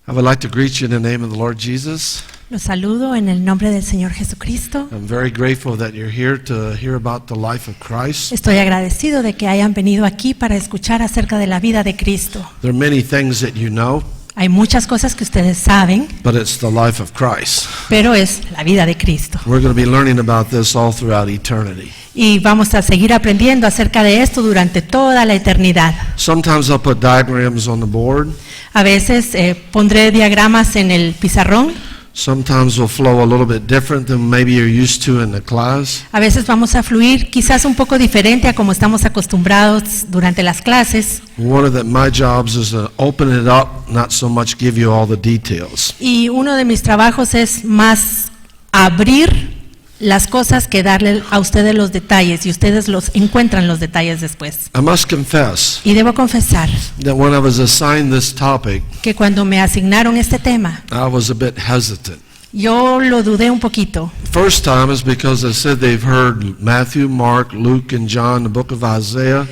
I would like to greet you in the name of the Lord Jesus. Los saludo en el nombre del Señor Jesucristo. I'm very grateful that you're here to hear about the life of Christ. Estoy agradecido de que hayan venido aquí para escuchar acerca de la vida de Cristo. There are many things that you know, Hay muchas cosas que ustedes saben, but it's the life of Christ. pero es la vida de Cristo. We're going to be learning about this all throughout eternity. Y vamos a seguir aprendiendo acerca de esto durante toda la eternidad. Sometimes I'll put diagrams on the board. A veces pondré diagramas en el pizarrón. Sometimes we'll flow a little bit different than maybe you're used to in the class. A veces vamos a fluir quizás un poco diferente a como estamos acostumbrados durante las clases. One of my jobs is to open it up, not so much give you all the details. Y uno de mis trabajos es más abrir las cosas que darle a ustedes los detalles, y ustedes los encuentran los detalles después. I must confess Y debo confesar that when I was assigned this topic, que cuando me asignaron este tema, I was a bit hesitant. yo lo dudé un poquito. First time is because I said they've heard Matthew, Mark, Luke, and John, the book of Isaiah.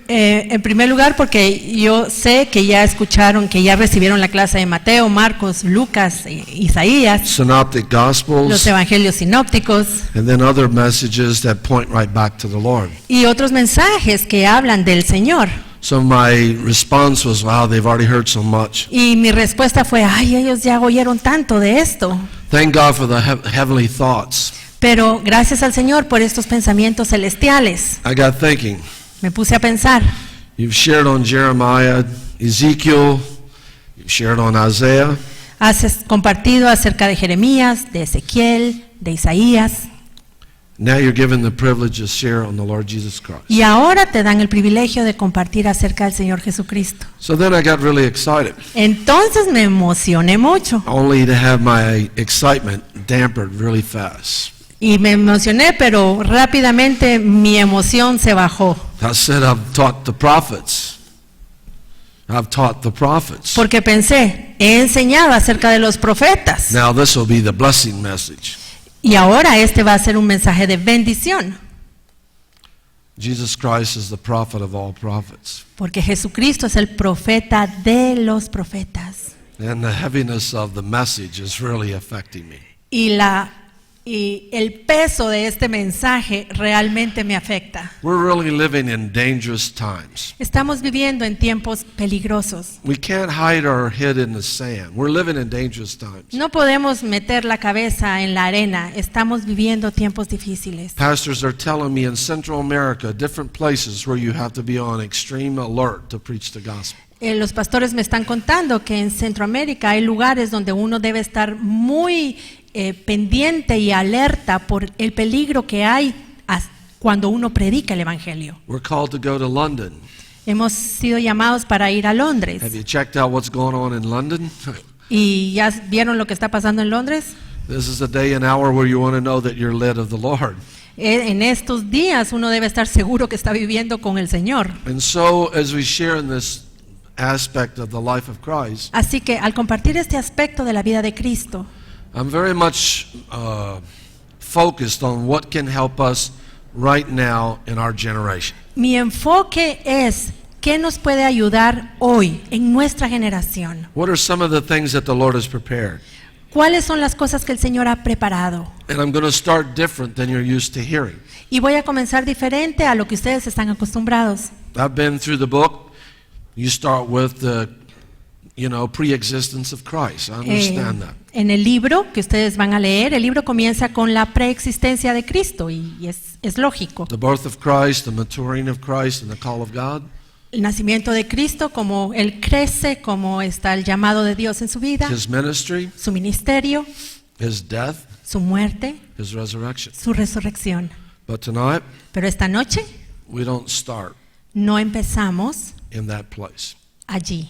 En primer lugar, porque yo sé que ya escucharon, que ya recibieron la clase de Mateo, Marcos, Lucas, Isaías, Synoptic los Gospels, evangelios sinópticos and then other messages that point right back to the Lord. y otros mensajes que hablan del Señor. So my response was, wow, they've already heard so much. Y mi respuesta fue, ay, ellos ya oyeron tanto de esto. Thank God for the heavenly thoughts. Pero gracias al Señor por estos pensamientos celestiales. I got thinking, Me puse a pensar, you've shared on Jeremiah, Ezekiel, you've shared on Isaiah. has compartido acerca de Jeremías, de Ezequiel, de Isaías, Now you're given the privilege to share on the Lord Jesus Christ. y ahora te dan el privilegio de compartir acerca del Señor Jesucristo. So then I got really excited, Entonces me emocioné mucho only to have my excitement dampened really fast. y me emocioné, pero rápidamente mi emoción se bajó, I said, I've taught the prophets. I've taught the prophets. porque pensé, he enseñado acerca de los profetas Now this will be the blessing message. y ahora este va a ser un mensaje de bendición, Jesus Christ is the prophet of all prophets. porque Jesucristo es el profeta de los profetas. And the heaviness of the message is really affecting me. Y el peso de este mensaje realmente me afecta. We're really living in dangerous times. Estamos viviendo en tiempos peligrosos. We can't hide our head in the sand. We're living in dangerous times. No podemos meter la cabeza en la arena. Estamos viviendo tiempos difíciles. Pastors are telling me in Central America, different places where you have to be on extreme alert to preach the gospel. Los pastores me están contando que en Centroamérica hay lugares donde uno debe estar muy pendiente y alerta por el peligro que hay cuando uno predica el evangelio. We're called to go to London. Hemos sido llamados para ir a Londres. Have you checked out what's going on in London? ¿Y ya vieron lo que está pasando en Londres? This is a day and hour where you want to know that you're led of the Lord. En estos días uno debe estar seguro que está viviendo con el Señor. And so as we share in this aspect of the life of Christ, Así que al compartir este aspecto de la vida de Cristo, I'm very much focused on what can help us right now in our generation. mi enfoque es qué nos puede ayudar hoy en nuestra generación. What are some of the things that the Lord has prepared? ¿Cuáles son las cosas que el Señor ha preparado? And I'm going to start different than you're used to hearing. Y voy a comenzar diferente a lo que ustedes están acostumbrados. I've been through the book. You start with the, pre-existence of Christ. I understand that. En el libro que ustedes van a leer, el libro comienza con la preexistencia de Cristo y es lógico. The birth of Christ, the maturing of Christ, and the call of God. El nacimiento de Cristo, como Él crece, como está el llamado de Dios en su vida, His ministry, su ministerio, His death, su muerte, His resurrection. su resurrección. But tonight, Pero esta noche we don't start no empezamos in that place. allí.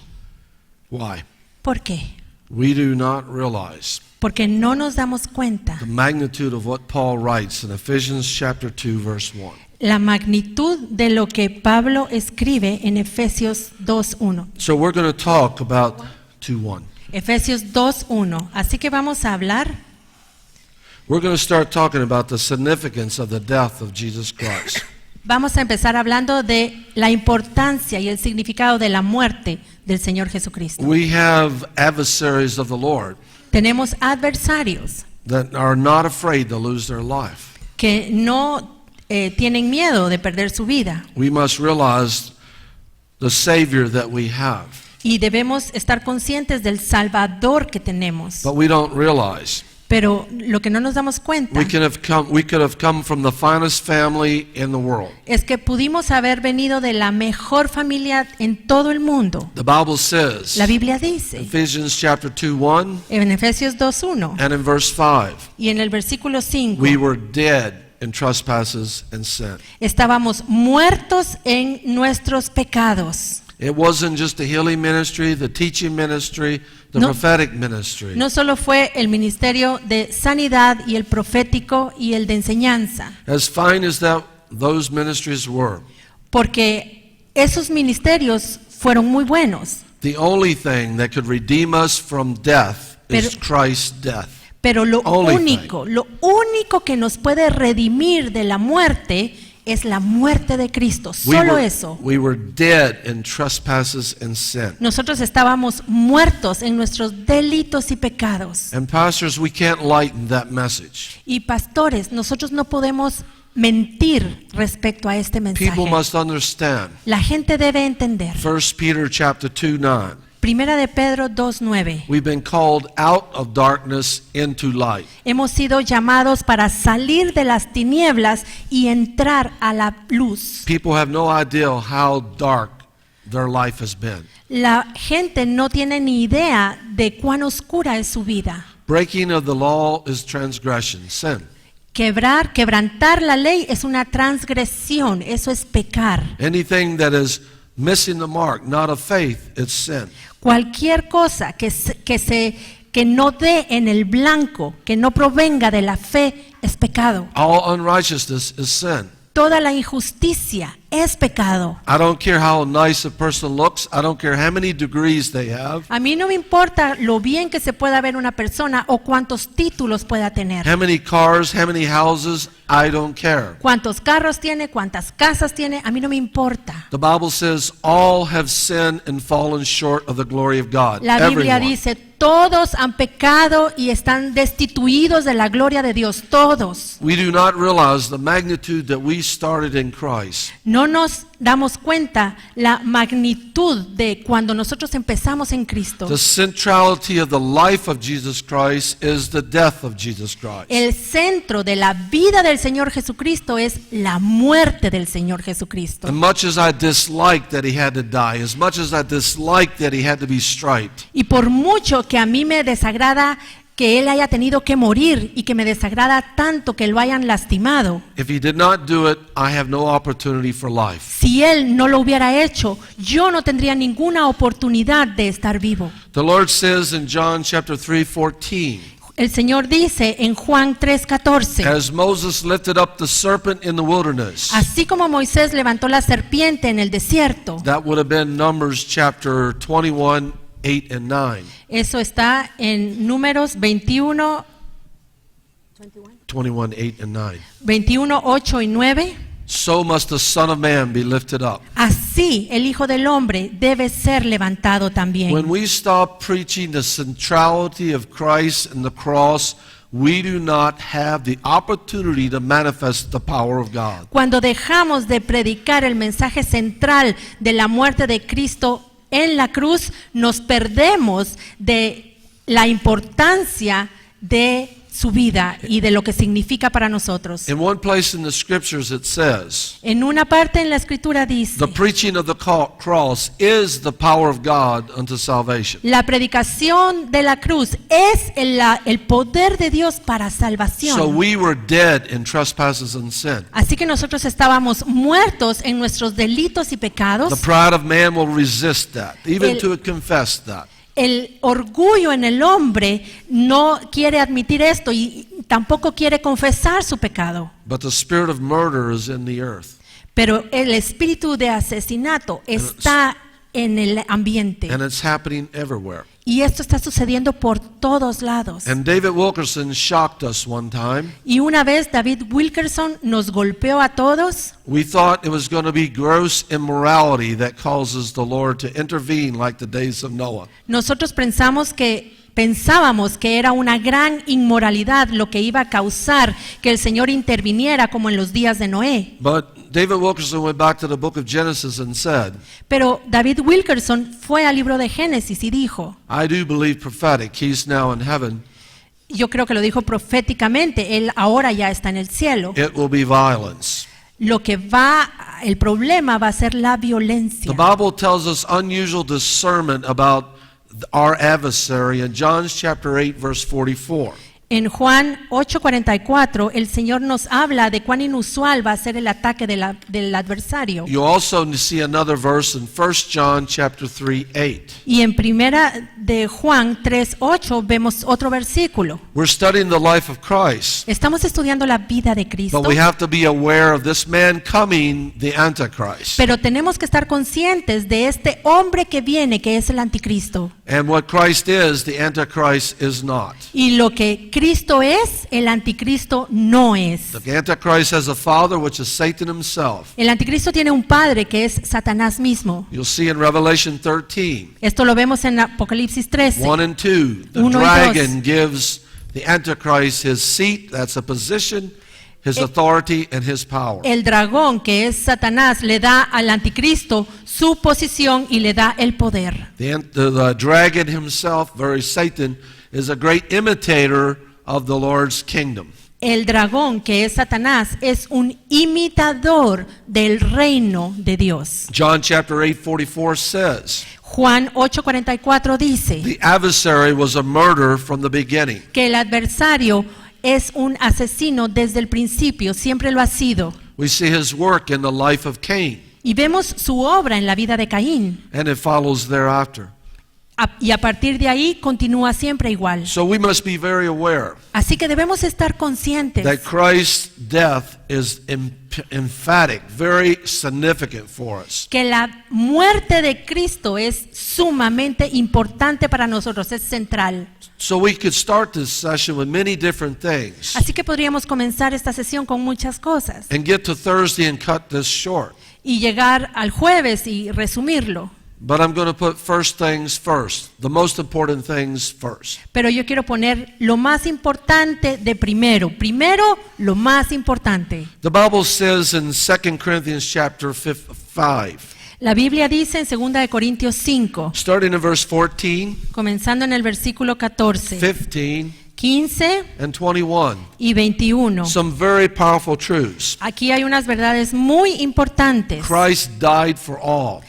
Why? ¿Por qué? We do not realize Porque no nos damos cuenta the magnitude of what Paul writes in Ephesians chapter 2, verse 1. la magnitud de lo que Pablo escribe en Efesios 2:1. So we're going to talk about 2:1. Efesios 2:1. Así que vamos a hablar. We're going to start talking about the significance of the death of Jesus Christ. Vamos a empezar hablando de la importancia y el significado de la muerte del Señor Jesucristo. We have adversaries of the Lord Tenemos adversarios that are not afraid to lose their life. que no tienen miedo de perder su vida. We must realize the Savior that we have, Y debemos estar conscientes del Salvador que tenemos. but we don't realize Pero lo que no nos damos cuenta we could have come from the finest family in the world. es que pudimos haber venido de la mejor familia en todo el mundo. The Bible says, La Biblia dice Ephesians chapter 2:1 en Efesios 2:1 and in verse 5, y en el versículo 5, we were dead in trespasses and sin. estábamos muertos en nuestros pecados. It wasn't just the healing ministry, the teaching ministry, the No. prophetic ministry. No solo fue el ministerio de sanidad y el profético y el de enseñanza, As fine as those ministries were, porque esos ministerios fueron muy buenos, the only thing that could redeem us from death is Pero- Christ's death. pero lo Only único que nos puede redimir de la muerte es la muerte de Cristo, solo eso. We were dead in trespasses and sin. Nosotros estábamos muertos en nuestros delitos y pecados. And pastors, we can't lighten that message. Y pastores, nosotros no podemos mentir respecto a este mensaje. People must understand. La gente debe entender. 1 Peter chapter 2:9. Primera de Pedro 2:9. We've been called out of darkness into light. Hemos sido llamados para salir de las tinieblas y entrar a la luz. People have no idea how dark their life has been. La gente no tiene ni idea de cuán oscura es su vida. Breaking of the law is transgression, sin. Quebrantar la ley es una transgresión, eso es pecar. Anything that is missing the mark, not of faith, it's sin. Cualquier cosa que no dé en el blanco, que no provenga de la fe, es pecado. All unrighteousness is sin. Toda la injusticia es pecado. I don't care how nice a person looks. I don't care how many degrees they have, A mí no me importa lo bien que se pueda ver una persona o cuántos títulos pueda tener. how many cars, how many houses. I don't care. Cuántos carros tiene, cuántas casas tiene, a mí no me importa. The Bible says all have sinned and fallen short of the glory of God. La Biblia Everyone. dice, todos han pecado y están destituidos de la gloria de Dios, todos. We do not realize the magnitude that we started in Christ. No nos damos cuenta la magnitud de cuando nosotros empezamos en Cristo. The centrality of the life of Jesus Christ is the death of Jesus Christ. El centro de la vida del Señor Jesucristo es la muerte del Señor Jesucristo. As much as I dislike that he had to die, as much as I dislike that he had to be striped, Y por mucho que a mí me desagrada que Él haya tenido que morir y que me desagrada tanto que lo hayan lastimado, if he did not do it, I have no opportunity for life. si Él no lo hubiera hecho, yo no tendría ninguna oportunidad de estar vivo. The Lord says in John chapter 3:14, El Señor dice en Juan 3:14, as Moses lifted up the serpent in the wilderness, así como Moisés levantó la serpiente en el desierto, that would have been Numbers chapter 21, 8 and 9. eso está en Números 21, 21, 8 and 9. 21, 8 y 9. So must the Son of Man be lifted up. Así el Hijo del Hombre debe ser levantado también. When we stop preaching the centrality of Christ and the cross, we do not have the opportunity to manifest the power of God. Cuando dejamos de predicar el mensaje central de la muerte de Cristo en la cruz, nos perdemos de la importancia de su vida y de lo que significa para nosotros. In one place in the scriptures it says, En una parte en la escritura dice, the preaching of the cross is the power of God unto salvation. la predicación de la cruz es el poder de Dios para So salvación. we were dead in trespasses and sin. Así que nosotros estábamos muertos en nuestros delitos y pecados. The pride of man will resist that, even El- to confess that. El orgullo en el hombre no quiere admitir esto y tampoco quiere confesar su pecado. But the spirit of murder is in the earth. Pero el espíritu de asesinato está en el ambiente And it's happening everywhere. Y esto está sucediendo por todos lados. And David Wilkerson shocked us one time. Y una vez David Wilkerson nos golpeó a todos. We thought it was going to be gross immorality that causes the Lord to intervene like the days of Noah. Nosotros pensábamos que era una gran inmoralidad lo que iba a causar que el Señor interviniera como en los días de Noé. But David Wilkerson went back to the book of Genesis and said, Pero David Wilkerson fue al libro de Génesis y dijo, I do believe prophetic. He's now in heaven. yo creo que lo dijo proféticamente, él ahora ya está en el cielo. It will be violence. El problema va a ser la The violencia. Bible tells us unusual discernment about our adversary in John chapter 8 verse 44. En Juan 8:44 el Señor nos habla de cuán inusual va a ser el ataque del adversario. You also see another verse in 1 John chapter 3:8. Y en primera de Juan 3:8 vemos otro versículo. We're studying the life of Christ, Estamos estudiando la vida de Cristo, but we have to be aware of this man coming, the Antichrist. pero tenemos que estar conscientes de este hombre que viene, que es el anticristo. And what Christ is, the Antichrist is not. Y lo que Cristo es, el anticristo no es. The Antichrist has a father, which is Satan himself. El anticristo tiene un padre que es Satanás mismo. You'll see in Revelation 13, Esto lo vemos en Apocalipsis 13. 1 and 2. The Uno y dragon gives the Antichrist his seat, that's a position, his authority, and his power. El dragón, que es Satanás, le da al anticristo su posición y le da el poder. The dragon himself, very Satan, is a great imitator of the Lord's kingdom. El dragón, que es Satanás, es un imitador del reino de Dios. John chapter 8:44 says, Juan 8:44 dice the adversary was a murderer from the beginning. que el adversario es un asesino desde el principio, siempre lo ha sido. We see his work in the life of Cain, Y vemos su obra en la vida de Caín. and it follows thereafter. Y a partir de ahí continúa siempre igual. So we must be very aware Así que debemos estar conscientes that Christ's death is emphatic, very significant for us. que la muerte de Cristo es sumamente importante para nosotros, es central. So we could start this session with many different things Así que podríamos comenzar esta sesión con muchas cosas and get to Thursday and cut this short. y llegar al jueves y resumirlo. But I'm going to put first things first, the most important things first. Pero yo quiero poner lo más importante de primero. Primero, lo más importante. The Bible says in 2 Corinthians chapter 5, La Biblia dice en 2 de Corintios 5, starting in verse 14, comenzando en el versículo 14, 15, 15 and 21, y 21. some very powerful truths. Aquí hay unas verdades muy importantes. Christ died for all.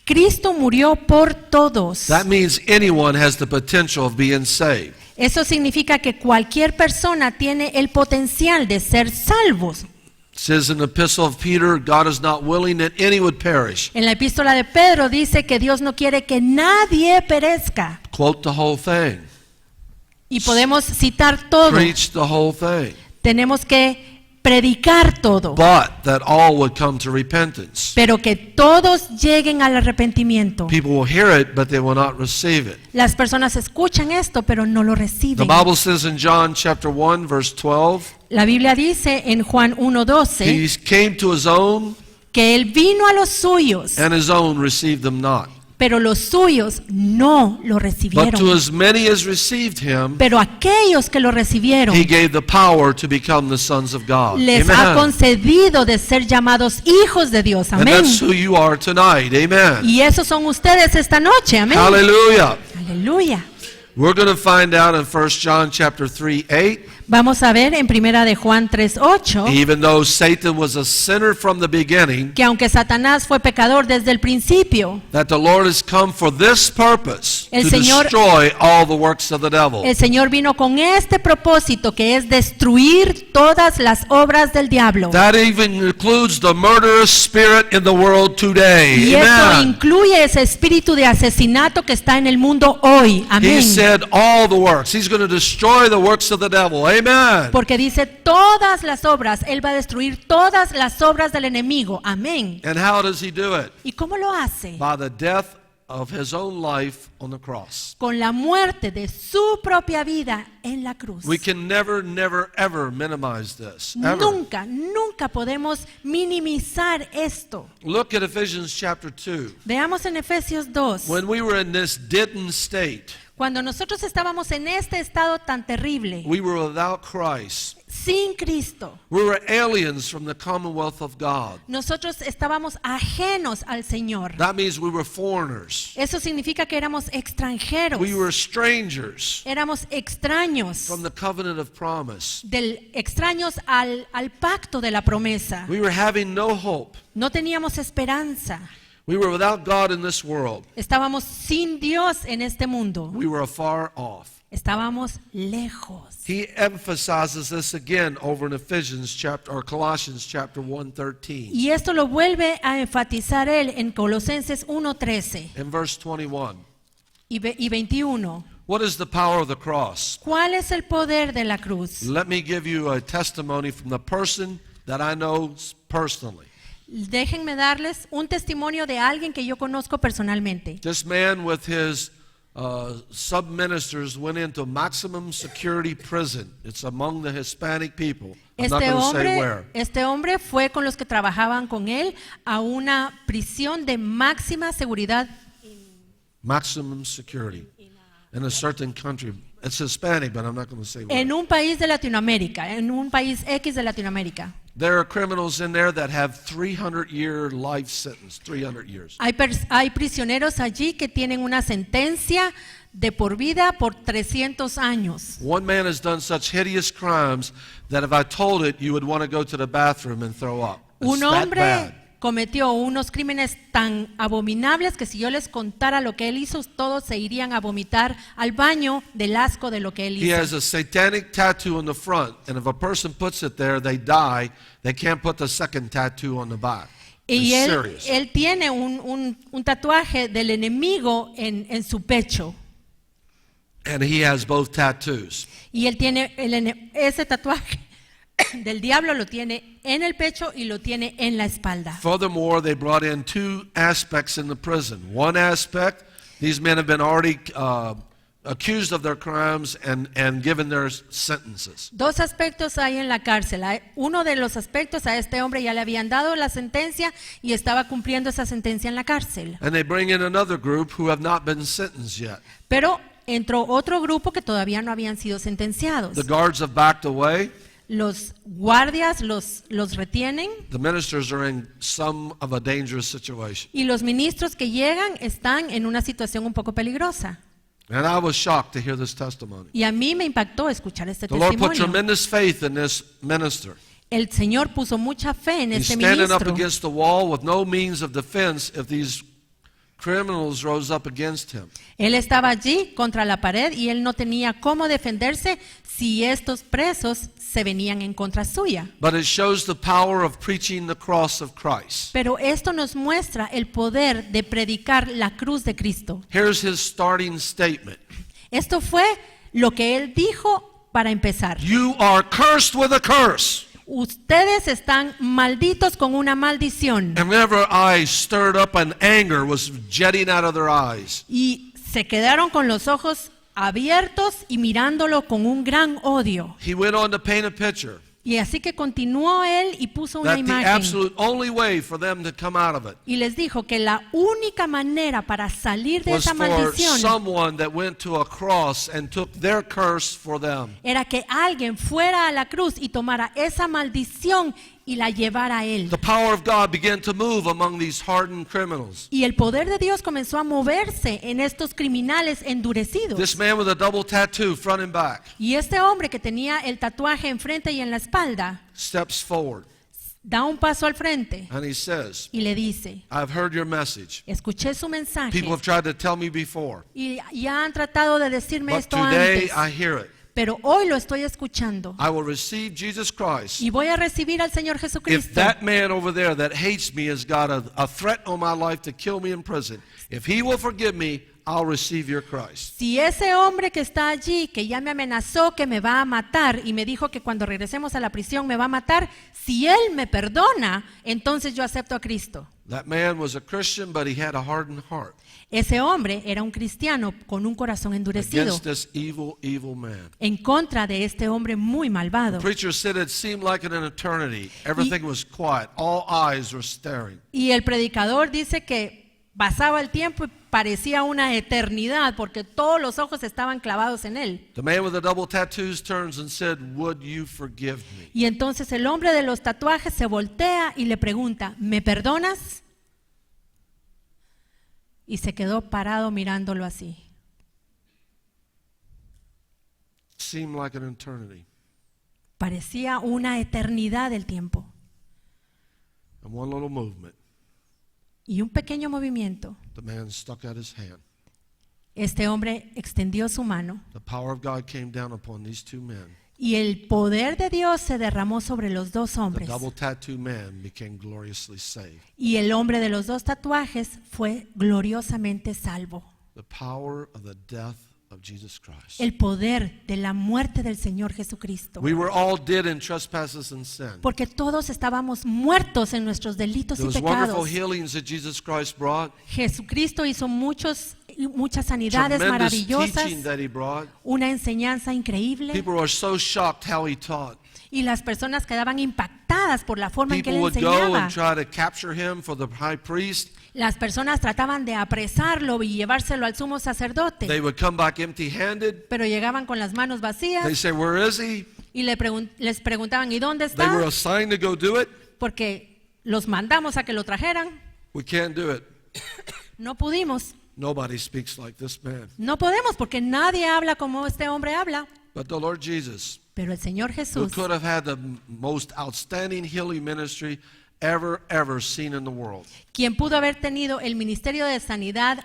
Cristo murió por todos. That means anyone has the potential of being saved. Eso significa que cualquier persona tiene el potencial de ser salvos. It says in the epistle of Peter, God is not willing that any would perish. En la epístola de Pedro dice que Dios no quiere que nadie perezca. Quote the whole thing. Y podemos citar todo. Preach the whole thing. Tenemos que predicar todo. But that all would come to repentance. Pero que todos lleguen al arrepentimiento. People will hear it, but they will not receive it. Las personas escuchan esto, pero no lo The reciben. Bible says in John chapter 1, verse 12, La Biblia dice en Juan 1:12 He came to his own, que Él vino a los suyos, and his own received them not. pero los suyos no lo But to recibieron. as many as received him, Pero aquellos que lo recibieron, He gave the power to become the sons of God. les ha Amen. concedido de ser llamados hijos de Dios. And Amén. that's who you are tonight. Amen. Y esos son ustedes esta noche. Amén. Hallelujah. Aleluya. We're going to find out in 1 John chapter 3:8, Vamos a ver en primera de Juan 3:8 even though Satan was a sinner from the beginning, que aunque Satanás fue pecador desde el principio, that the Lord has come for this purpose, El to Señor- destroy all the works of the devil. el Señor vino con este propósito que es destruir todas las obras del diablo. That even includes the murderous spirit in the world today. Y esto Amen. incluye ese espíritu de asesinato que está en el mundo hoy. He Amén. said all the works. He's going to destroy the works of the devil. Amen. Porque dice todas las obras, Él va a destruir todas las obras del enemigo. Amén. And how does he do it? ¿Y cómo lo hace? By the death of his own life on the cross. con la muerte de su propia vida en la cruz. We can never, never, ever minimize this. Ever. Nunca podemos minimizar esto. Look at Ephesians chapter 2. Veamos en Efesios 2. When we were in this deadened state, Cuando nosotros estábamos en este estado tan terrible, we were without Christ. sin Cristo, We were aliens from the commonwealth of God. nosotros estábamos ajenos al Señor. That means we were foreigners. Eso significa que éramos extranjeros, We were strangers éramos extraños, from the covenant of promise. extraños al pacto de la promesa. We were having no hope. No teníamos esperanza. We were without God in this world. Estábamos sin Dios en este mundo. We were afar off. Estábamos lejos. He emphasizes this again over in Colossians chapter 1:13. Y esto lo vuelve a enfatizar él en Colosenses 1:13 In verse 21. y 21. What is the power of the cross? ¿Cuál es el poder de la cruz? Let me give you a testimony from the person that I know personally. Déjenme darles un testimonio de alguien que yo conozco personalmente. This man with his sub-ministers went into maximum security prison. It's among the Hispanic people. I'm not going to say where. Este hombre fue con los que trabajaban con él a una prisión de máxima seguridad Maximum security in a certain country. It's Hispanic, but I'm not going to say where. en un país de Latinoamérica, en un país X de Latinoamérica. There are criminals in there that have 300-year life sentence, 300 years. Hay prisioneros allí que tienen una sentencia de por vida por 300 años. One man has done such hideous crimes that if I told it, you would want to go to the bathroom and throw up. It's Un that hombre bad. cometió unos crímenes tan abominables que si yo les contara lo que él hizo, todos se irían a vomitar al baño del asco de lo que él He has hizo. a satanic tattoo on the front, and if a person puts it there, they die. They can't put the second tattoo on the back. Y It's serious. él tiene un tatuaje del enemigo en su pecho. And he has both tattoos. Y él tiene ese tatuaje del diablo, lo tiene en el pecho y lo tiene en la espalda. Furthermore, they brought in two aspects in the prison. One aspect, these men have been already accused of their crimes and given their sentences. Dos aspectos hay en la cárcel. Uno de los aspectos, a este hombre ya le habían dado la sentencia y estaba cumpliendo esa sentencia en la cárcel. And they bring in another group who have not been sentenced yet. Pero entró otro grupo que todavía no habían sido sentenciados. The guards have backed away. Los guardias los retienen The ministers are in some of a dangerous situation. y los ministros que llegan están en una situación un poco peligrosa. And I was shocked to hear this testimony. Y a mí me impactó escuchar este The Lord put testimonio. tremendous faith in this minister. El Señor puso mucha fe en He's este standing up ministro. against the wall with no means of defense if these criminals rose up against him. Él estaba allí contra la pared y él no tenía cómo defenderse si estos presos se venían en contra suya. But it shows the power of preaching the cross of Christ. Pero esto nos muestra el poder de predicar la cruz de Cristo. Here's his starting statement. Esto fue lo que él dijo para empezar. You are cursed with a curse. Ustedes están malditos con una maldición. And whenever eyes stirred up and anger was jetting out of their eyes. Y se quedaron con los ojos abiertos y mirándolo con un gran odio. He went on to paint a picture Y así que continuó él y puso una that the imagen. absolute only way for them to come out of it Y les dijo que la única manera para salir de was esa for maldición someone that went to a cross and took their curse for them. era que alguien fuera a la cruz y tomara esa maldición y la llevara a él. The power of God began to move among these hardened criminals. Y el poder de Dios comenzó a moverse en estos criminales endurecidos. This man with a double tattoo, front and back, Y este hombre que tenía el tatuaje enfrente y en la espalda, steps forward da un paso al frente and he says, y le dice: I've heard your message. escuché su mensaje People have tried to tell me before, y ya han tratado de decirme but esto today antes, I hear it. pero hoy lo estoy escuchando I will receive Jesus Christ. y voy a recibir al Señor If Jesucristo. that man over there that hates me has got a threat on my life to kill me in prison, if he will forgive me, I'll receive your Christ. Si ese hombre que está allí, que ya me amenazó que me va a matar y me dijo que cuando regresemos a la prisión me va a matar, si él me perdona, entonces yo acepto a Cristo. That man was a Christian, but he had a hardened heart Ese hombre era un cristiano con un corazón endurecido against this evil, evil man. en contra de este hombre muy malvado. The preacher said it seemed like an eternity. Everything was quiet. All eyes were staring. Y el predicador dice que pasaba el tiempo y parecía una eternidad porque todos los ojos estaban clavados en él. The man with the double tattoos turns and said, "Would you forgive me?" Y entonces el hombre de los tatuajes se voltea y le pregunta, ¿me perdonas? Y se quedó parado mirándolo así. Seemed like an eternity. Parecía una eternidad el tiempo. And one little movement, Y un pequeño movimiento. the man stuck out his hand. Este hombre extendió su mano The power of God came down upon these two men. y el poder de Dios se derramó sobre los dos The hombres. double tattoo man became gloriously saved. Y el hombre de los dos tatuajes fue gloriosamente salvo. The power of the death of Jesus Christ. El poder de la muerte del Señor Jesucristo. We were all dead in trespasses and sin. Porque todos estábamos muertos en nuestros delitos y Those wonderful pecados. healings that Jesus Christ brought, Jesucristo hizo muchas sanidades tremendous maravillosas, teaching that he brought. una enseñanza increíble, People were so shocked how he taught. y las personas quedaban impactadas por la forma en que People él would go enseñaba. and try to capture him for the high priest. Las personas trataban de apresarlo y llevárselo al sumo They sacerdote, would come back empty-handed. pero llegaban con las manos They vacías say, "Where is he?" y les preguntaban, ¿y dónde They were está? assigned to go do it. Porque los mandamos a que lo trajeran. We can't do it. No pudimos. Nobody speaks like this man. No podemos porque nadie habla como este hombre habla. But the Lord Jesus, Pero el Señor who Jesús, could have had the most outstanding healing ministry ever seen in the world, quien pudo haber tenido el ministerio de sanidad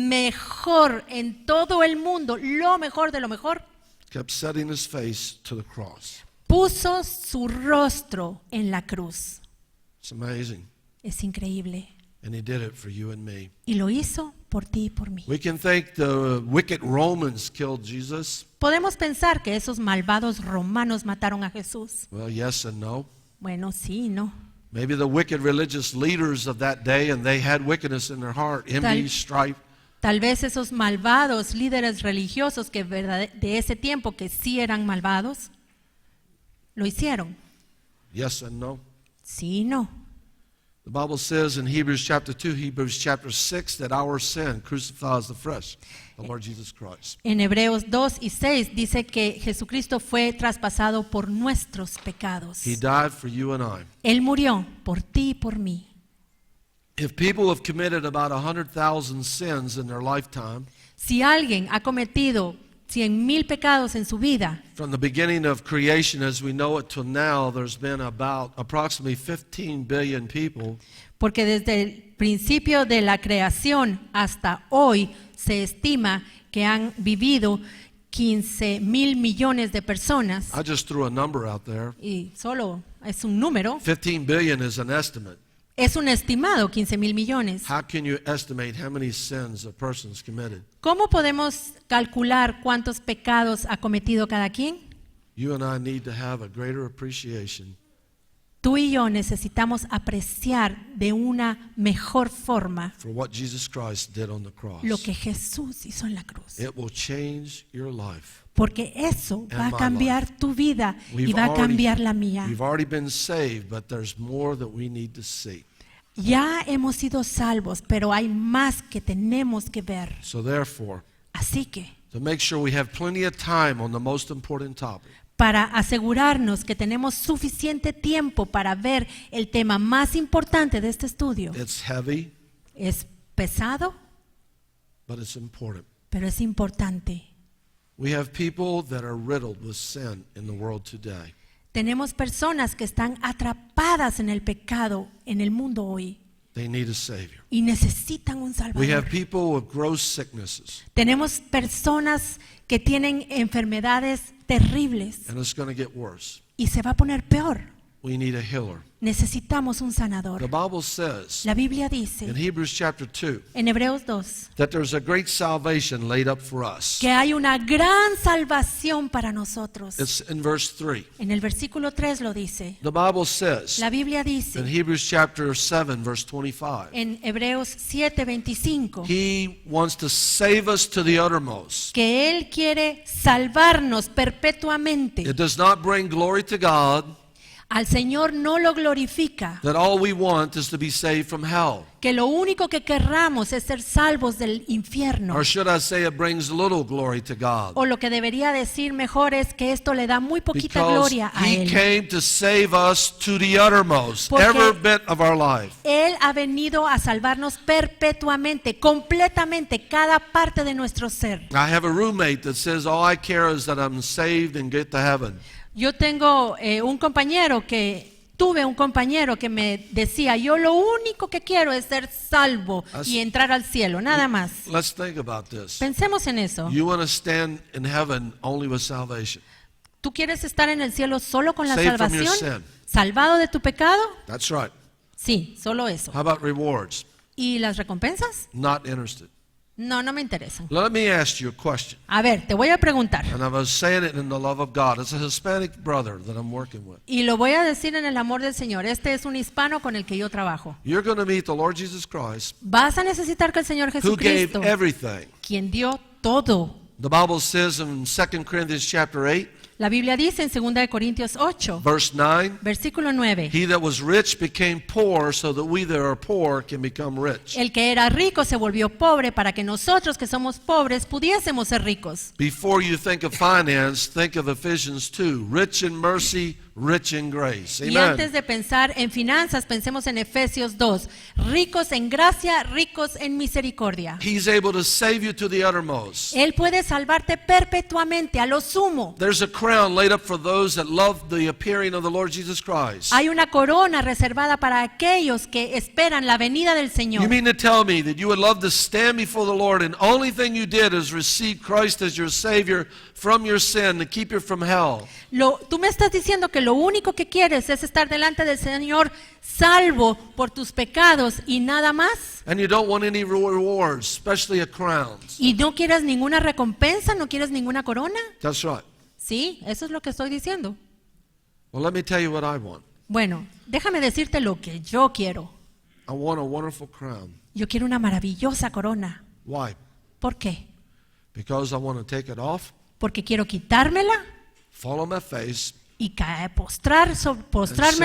mejor en todo el mundo, lo mejor de lo mejor, kept setting his face to the cross. puso su rostro en la cruz. It's amazing. Es increíble. And he did it for you and me. Y lo hizo por ti y por mí. We can think the wicked Romans killed Jesus. Podemos pensar que esos malvados romanos mataron a Jesús. Well, yes and no. Bueno, sí, no. Maybe the wicked religious leaders of that day, and they had wickedness in their heart, envy, strife. Tal vez esos malvados líderes religiosos que de ese tiempo que sí eran malvados, lo hicieron. Yes and no. Sí, no. The Bible says in Hebrews chapter 2, Hebrews chapter 6, that our sin crucifies the flesh, the Lord Jesus Christ. En Hebreos 2 y 6 dice que Jesucristo fue traspasado por nuestros pecados. He died for you and I. Él murió por ti y por mí. If people have committed about 100,000 sins in their lifetime, Si alguien ha cometido 100,000 pecados en su vida, from the beginning of creation as we know it till now, there's been about approximately 15 billion people. porque desde el principio de la creación hasta hoy se estima que han vivido 15,000 millones de personas, I just threw a number out there. y solo es un número, 15 billion is an estimate. es un estimado 15,000 millones. How can you estimate how many sins a person's committed? ¿Cómo podemos calcular cuántos pecados ha cometido cada quien? You and I need to have a greater appreciation Tú y yo necesitamos apreciar de una mejor forma for what Jesus Christ did on the cross. lo que Jesús hizo en la cruz. It will change your life. Porque eso va a my cambiar tu vida y va a cambiar la mía. We've already been saved, but there's more that we need to see. Ya hemos sido salvos, pero hay más que tenemos que ver. So therefore, Así que, to make sure we have plenty of time on the most important topic, para asegurarnos que tenemos suficiente tiempo para ver el tema más importante de este estudio, it's heavy, es pesado, but it's important. pero es importante. We have people that are riddled with sin in the world today. Tenemos personas que están atrapadas en el pecado en el mundo hoy They need a Savior. y necesitan un We have Salvador. people with gross sicknesses, Tenemos personas que tienen enfermedades terribles and it's going to get worse. y se va a poner peor. we need a healer. Necesitamos un The sanador. Bible says La Biblia in dice Hebrews chapter 2 en Hebreos 2 that there's a great salvation laid up for us. que hay una gran salvación para nosotros. It's in verse 3. En el versículo 3 lo dice. The Bible says La Biblia in dice Hebrews chapter 7 verse 25, en Hebreos 7:25 He wants to save us to the uttermost. que Él quiere salvarnos perpetuamente. It does not bring glory to God Al Señor no lo glorifica, that all we want is to be saved from hell. que lo único que querramos es ser salvos del infierno. Or should I say it brings little glory to God? O lo que debería decir mejor es que esto le da muy poquita Because gloria a He Él. came to save us to the uttermost, Porque every bit of our life. Él ha venido a salvarnos perpetuamente, completamente, cada parte de nuestro ser. I have a roommate that says all I care is that I'm saved and get to heaven. Yo tengo tuve un compañero que me decía, yo lo único que quiero es ser salvo y entrar al cielo, nada más. Let's think about this. Pensemos en eso. You want to stand in heaven only with salvation. ¿Tú quieres estar en el cielo solo con la Saved from your salvación? sin. ¿Salvado de tu pecado? That's right. Sí, solo eso. How about rewards? ¿Y las recompensas? Not interested. No, no me interesan. Let me ask you a question. A ver, te voy a preguntar. And I was saying it in the love of God. It's a Hispanic brother that I'm working with. Y lo voy a decir en el amor del Señor. Este es un hispano con el que yo trabajo. You're going to meet the Lord Jesus Christ, Vas a necesitar que el Señor who gave Jesucristo, everything. quien dio todo. The Bible says in 2 Corinthians chapter 8, La Biblia dice en 2 de Corintios 8, verse 9, versículo 9, He that was rich became poor so that we that are poor can become rich. el que era rico se volvió pobre para que nosotros que somos pobres pudiésemos ser ricos. Before you think of finance, think of Ephesians 2, rich in mercy, rich in grace. Y antes Amen. de pensar en finanzas, pensemos en Efesios 2, ricos en gracia, ricos en misericordia. He's able to save you to the uttermost. Él puede salvarte perpetuamente, a lo sumo. There's a crown laid up for those that love the appearing of the Lord Jesus Christ. Hay una corona reservada para aquellos que esperan la venida del You Señor. mean to tell me that you would love to stand before the Lord and only thing you did is receive Christ as your Savior from your sin to keep you from hell? Tú me estás diciendo que lo único que quieres es estar delante del Señor salvo por tus pecados y nada más. And you don't want any rewards, especially a crown. ¿Y no quieres ninguna recompensa? ¿No quieres ninguna corona? That's right. Sí, eso es lo que estoy diciendo. Well, let me tell you what I want. Bueno, déjame decirte lo que yo quiero. I want a wonderful crown. Yo quiero una maravillosa corona. Why? ¿Por qué? Because I want to take it off, Porque quiero quitármela fall on my face. y postrarme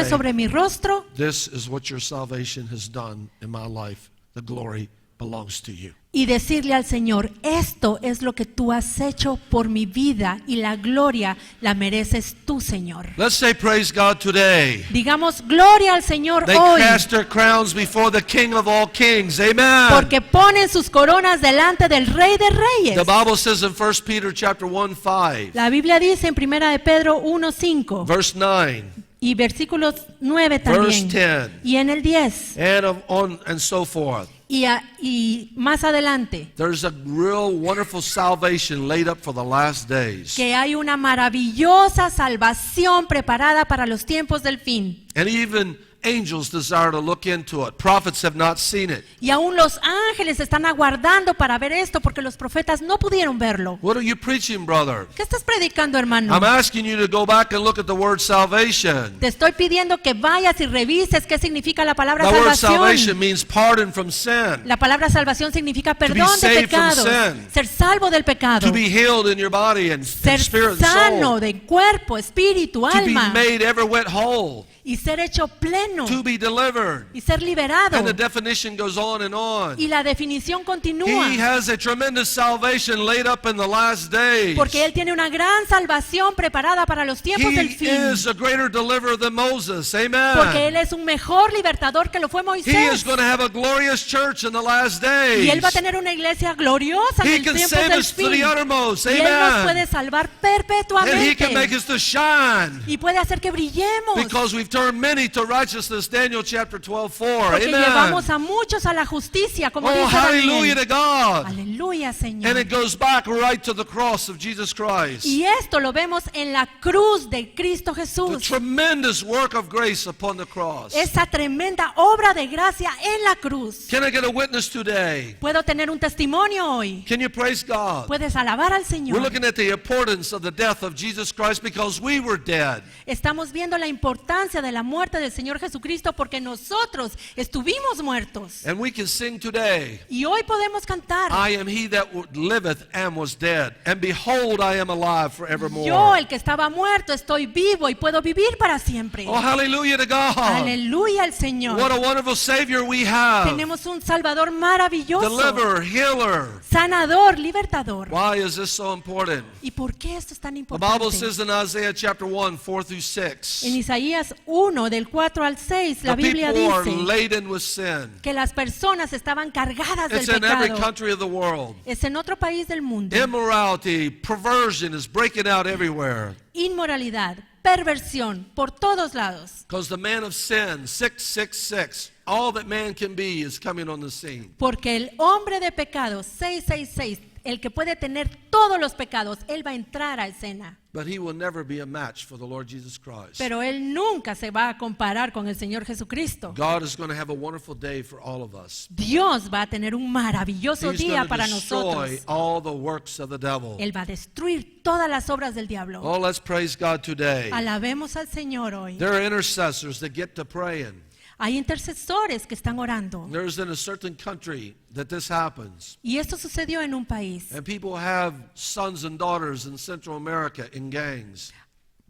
say- sobre mi rostro. This is what your salvation has done in my life. The glory belongs to you. Y decirle al Señor, esto es lo que tú has hecho por mi vida y la gloria la mereces tú, Señor. Let's say praise God today. Digamos gloria al Señor They hoy, cast their crowns before the King of all kings. Amen. porque ponen sus coronas delante del Rey de The Reyes. Bible says in 1 Peter chapter 1:5, La Biblia dice en 1 de Pedro 1:5 verse 9, y versículos 9 verse también, 10, y en el 10 and so forth. y más adelante, There's a real wonderful salvation laid up for the last days. que hay una maravillosa salvación preparada para los tiempos del fin. And even angels desire to look into it. Prophets have not seen it. Y aún los ángeles están aguardando para ver esto porque los profetas no pudieron verlo. What are you preaching, brother? ¿Qué estás predicando, hermano? I'm asking you to go back and look at the word salvation. Te estoy pidiendo que vayas y revises qué significa la palabra The word salvación. salvation means pardon from sin, La palabra salvación significa perdón de saved from pecados, sin. ser salvo del pecado, to be healed in your body and ser spirit and sano soul, de cuerpo, espíritu, to be alma, made every whit whole, y ser hecho pleno to be delivered. y ser liberado. And the definition goes on and on. Y la definición continúa. He has a tremendous salvation laid up in the last days. Porque Él tiene una gran salvación preparada para los tiempos del He fin. is a greater deliverer than Moses. Porque Él Amen. es un mejor libertador que lo fue He is Moisés. going to have a glorious church in the last Y Él va a days. tener una iglesia gloriosa en He el can tiempo save del us to the fin. uttermost. Y Él nos Amen. puede salvar And He can make perpetuamente. us to shine Y puede hacer que brillemos. because we've turn many to righteousness, Daniel chapter 12:4. Porque Amen. llevamos a muchos a la justicia, como Oh, dice hallelujah Daniel. to God. Aleluya, And Señor. it goes back right to the cross of Jesus Christ. Y esto lo vemos en la cruz de Cristo The Jesús. tremendous work of grace upon the cross. Esa tremenda obra de gracia en la cruz. Can I get a witness today? Puedo tener un testimonio hoy. Can you praise God? Puedes alabar al We're Señor. looking at the importance of the death of Jesus Christ because we were dead. Estamos viendo la importancia de la muerte del Señor Jesucristo porque nosotros estuvimos muertos. And we can sing today, Y hoy podemos cantar. I am he that liveth and was dead, and behold, I am alive Yo, forevermore. el que estaba muerto, estoy vivo y puedo vivir para siempre. Oh, hallelujah to God. Aleluya al Señor. What a wonderful Savior we have. Tenemos un Salvador maravilloso, Deliverer, healer. sanador, libertador. Why is this so important? ¿Y por qué esto es tan The importante? Bible says in Isaiah chapter 1, 4 through 6, En Isaías 1, del 4 al 6, la the Biblia people are dice laden with sin. que las personas estaban cargadas del It's in every pecado. country of the world. Es en otro país del mundo. Immorality, perversion is breaking out everywhere. Inmoralidad, perversión, por todos lados. Because the man of sin, 666, all that man can be is coming on the scene. Porque el hombre de pecado, 666, el que puede tener todos los pecados, él va a entrar a escena. But he will never be a match for the Lord Jesus Christ. Pero él nunca se va a comparar con el Señor Jesucristo. God is going to have a wonderful day for all of us. Dios va a tener un maravilloso He's día going to para destroy nosotros. all the works of the devil. Él va a destruir todas las obras del diablo. Oh, let's praise God today. Alabemos al Señor hoy. There are intercessors that get to praying. Hay intercesores que están orando. There's in a certain country that this happens. Y esto sucedió en un país. And people have sons and daughters in Central America in gangs.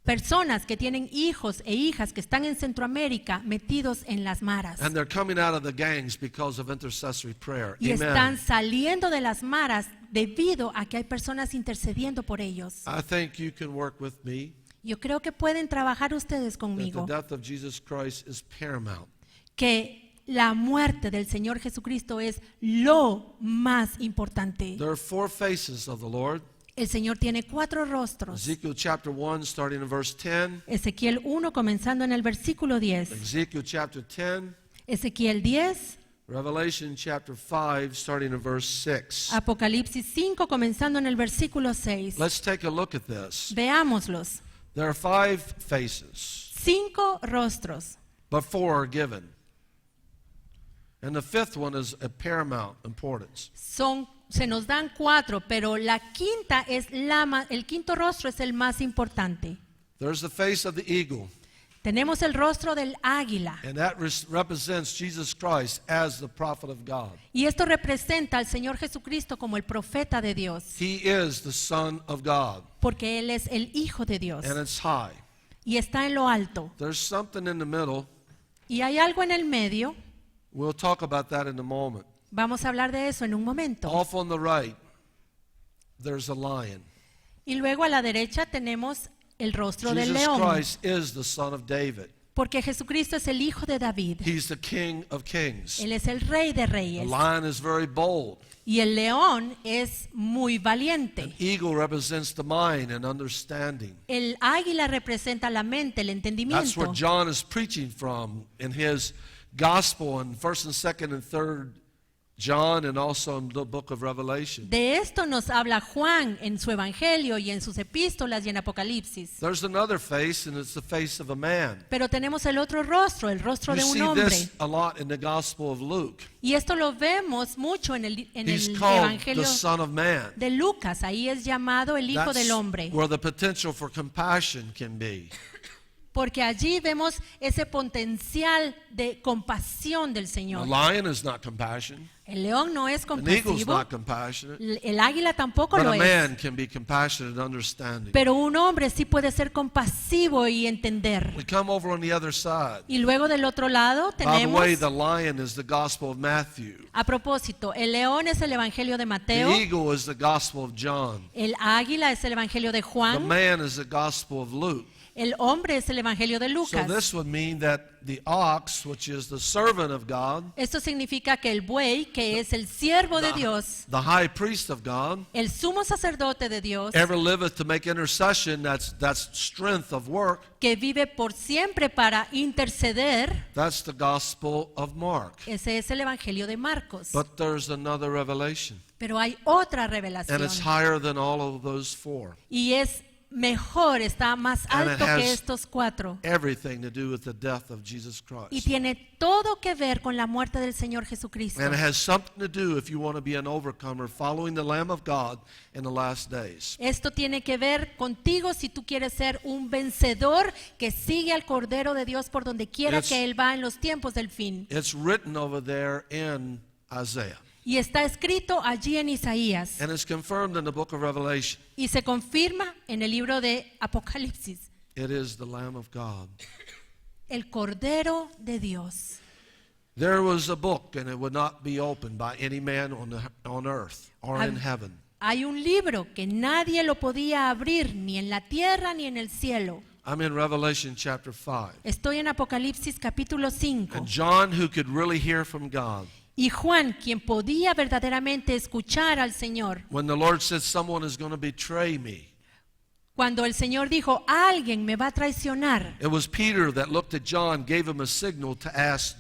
Personas que tienen hijos e hijas que están en Centroamérica metidos en las maras. And they're coming out of the gangs because of intercessory prayer. Y están Amen. saliendo de las maras debido a que hay personas intercediendo por ellos. I think you can work with me Yo creo que pueden trabajar ustedes that the conmigo. death of Jesus Christ is paramount. Que la muerte del Señor Jesucristo es lo más importante. There are four faces of the Lord. El Señor tiene 4 rostros. Ezekiel chapter 1 starting in verse 10. Ezequiel 1 comenzando en el versículo 10. Ezekiel chapter 10. Ezequiel 10. Revelation chapter 5 starting in verse 6. Apocalipsis 5 comenzando en el versículo 6. Let's take a look at this. Veámoslos. There are 5 faces, 5 rostros, but 4 are given. And the 5th one is of paramount importance. se nos dan 4, pero la quinta es el quinto rostro es el más importante. There's the face of the eagle, Tenemos el rostro del águila. and that represents Jesus Christ as the prophet of God. Y esto representa al Señor Jesucristo como el profeta de Dios, He is the Son of God, porque Él es el Hijo de Dios and it's high. y está en lo alto. There's something in the middle. Y hay algo en el medio, We'll talk about that in a moment. vamos a hablar de eso en un momento. Off on the right, there's a lion. Y luego a la derecha tenemos el rostro del Jesus león, Christ is the Son of David. porque Jesucristo es el Hijo de David. He's the King of Kings. Él es el Rey de The Reyes. lion is very bold. Y el león es muy valiente. Eagle represents the mind and understanding. El águila representa la mente, el That's entendimiento. where John is preaching from in his gospel in 1st and 2nd and 3rd John, and also in the book of Revelation. De esto nos habla Juan en su evangelio y en sus epístolas y en Apocalipsis. There's another face, and it's the face of a man. Pero tenemos el otro rostro, el rostro You de un see hombre. this a lot in the gospel of Luke. Y esto lo vemos mucho en el He's called evangelio the Son of Man. de Lucas. Ahí es llamado el Hijo That's del Hombre. where the potential for compassion can be. Porque allí vemos ese potencial de compasión del A Señor. lion is not compassion. El león no es An eagle's compasivo. not compassionate. El águila tampoco But lo a es. man can be compassionate and understanding. Pero un hombre sí puede ser compasivo y entender. We come over on the other side. Y luego del otro lado By the way, tenemos, the lion is the gospel of Matthew. a propósito, el león es el evangelio de The Mateo, eagle is the gospel of John. el águila es el evangelio de The Juan, man is the gospel of Luke. El hombre es el Evangelio de So Lucas. this would mean that the ox, which is the servant of God, Esto significa que el buey, que es el siervo de Dios, the high priest of God, el sumo sacerdote de Dios, ever liveth to make intercession, that's strength of work. que vive por siempre para interceder, That's the gospel of Mark. ese es el Evangelio de Marcos. But there's another revelation, Pero hay otra and revelación it's higher than all of those four. y es mejor, está más And it alto que has estos cuatro everything to do with the death of Jesus y Christ. tiene todo que ver con la muerte del Señor Jesucristo. And it has something to do if you want to be an overcomer following the Lamb of God in the last days. Esto tiene que ver contigo si tú quieres ser un vencedor que sigue al Cordero de Dios por donde quiera It's- que Él va en los tiempos del fin. It's written over there in Isaiah. Y está escrito allí en Isaías And it's confirmed in the book of Revelation. y se confirma en el libro de Apocalipsis. It is the Lamb of God. El Cordero de Dios. There was a book, and it would not be opened by any man on earth or in Hab- heaven. Hay un libro que nadie lo podía abrir ni en la tierra ni en el cielo. I'm in Revelation chapter 5. Estoy en Apocalipsis capítulo 5. And John, who could really hear from God, Y Juan, quien podía verdaderamente escuchar al Señor, when the Lord said, someone is going to betray me, cuando el Señor dijo, alguien me va a traicionar, it was Peter that looked at John, gave him a signal to ask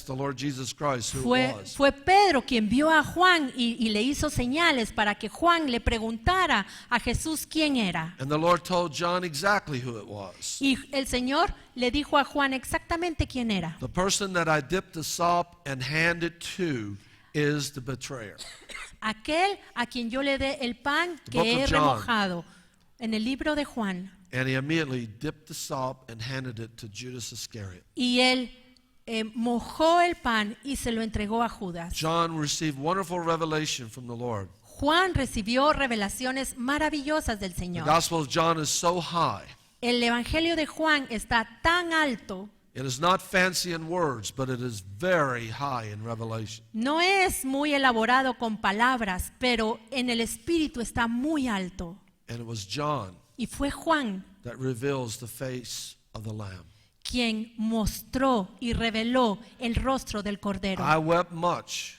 the Lord Jesus Christ who it was. fue Pedro quien vio a Juan y le hizo señales para que Juan le preguntara a Jesús quién era. And the Lord told John exactly who it was. Y el Señor le dijo a Juan exactamente quién era. The person that I dipped the sop and handed to is the betrayer. Aquel a quien yo le dé el pan The book que he of John. remojado. En el libro de Juan. And he immediately dipped the sop and handed it to Judas Iscariot. Y él mojó el pan y se lo entregó a Judas. John received wonderful revelation from the Lord. Juan recibió revelaciones maravillosas del The Señor. Gospel of John is so high. El Evangelio de Juan está tan alto, It is not fancy in words, but it is very high in revelation. no es muy elaborado con palabras, pero en el Espíritu está muy alto. And it was John Y fue Juan that reveals the face of the Lamb. quien mostró y reveló el rostro del Cordero. I wept much.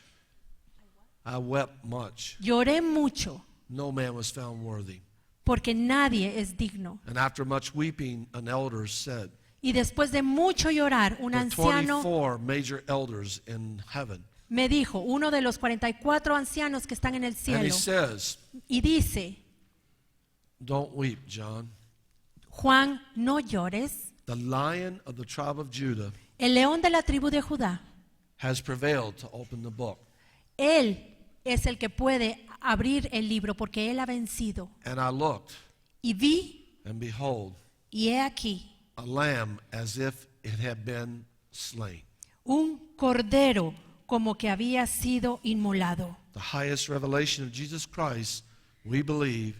I wept much. Lloré mucho No man was found worthy. porque nadie es digno. And after much weeping, an elder said, Y después de mucho llorar, un the anciano 24 major elders in heaven. me dijo, uno de los 44 ancianos que están en el And he cielo, says, y dice, don't weep, John. Juan, no llores. The Lion of the tribe of Judah El león de la tribu de Judá, has prevailed to open the book. él es el que puede abrir el libro porque él ha vencido. And I looked, Y vi, and behold, y he aquí, a lamb as if it had been slain. un cordero como que había sido inmolado. The highest revelation of Jesus Christ, we believe,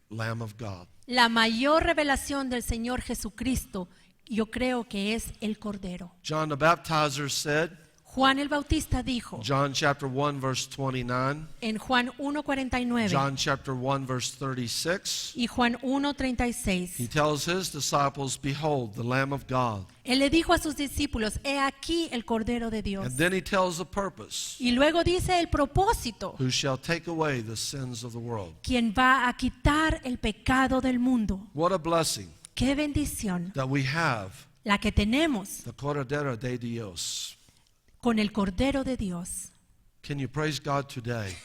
Lamb of God. La mayor revelación del Señor Jesucristo, yo creo que es el cordero. John the Baptizer said, Juan el Bautista dijo John chapter 1 verse 29, en Juan 1:49 John chapter 1 verse 36, y Juan he 1:36. tells his disciples, behold, the Lamb of God. Él le dijo a sus discípulos, he aquí el cordero de Dios. And then he tells the purpose, Y luego dice el propósito, who shall take away the sins of the world. quien va a quitar el pecado del mundo. What a blessing Qué bendición that we have la que tenemos the Cordero de Dios. con el cordero de Dios. Can you praise God today?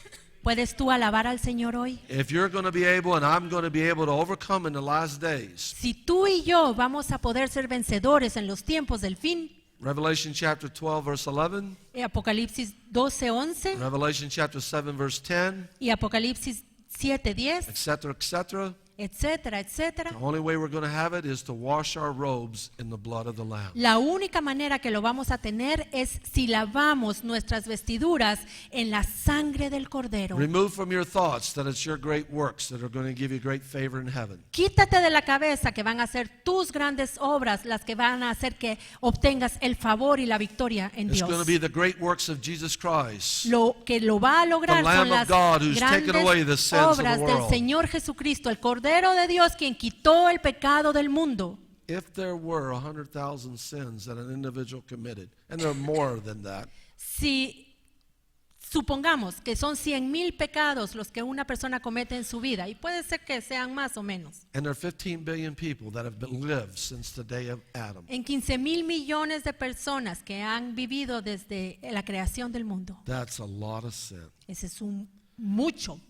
¿Puedes tú alabar al Señor hoy? If you're going to be able, and I'm going to be able to overcome in the last days, Si tú y yo vamos a poder ser vencedores en los tiempos del fin, Revelation chapter 12 verse 11, Apocalipsis 12:11 Revelation chapter 7 verse 10, y Apocalipsis 7:10, etc., etc. etcétera, etcétera. The only way we're going to have it is to wash our robes in the blood of the Lamb. La única manera que lo vamos a tener es si lavamos nuestras vestiduras en la sangre del Cordero. Remove from your thoughts that it's your great works that are going to give you great favor in heaven. Quítate de la cabeza que van a ser tus grandes obras las que van a hacer que obtengas el favor y la victoria en It's Dios. going to be the great works of Jesus Christ. Lo que lo va a lograr The Lamb son of las God who's taken away the grandes sins of the obras del world. Señor Jesucristo, el Cordero de Dios quien quitó el pecado del mundo. if there were 100,000 sins that an individual committed, and there are more than that, Si supongamos que son 100,000 pecados los que una persona comete en su vida, y puede ser que sean más o menos, and there are 15 billion people that have lived since the day of Adam, en 15,000 millones de personas que han vivido desde la creación del mundo, that's a lot of sin. ese es un mucho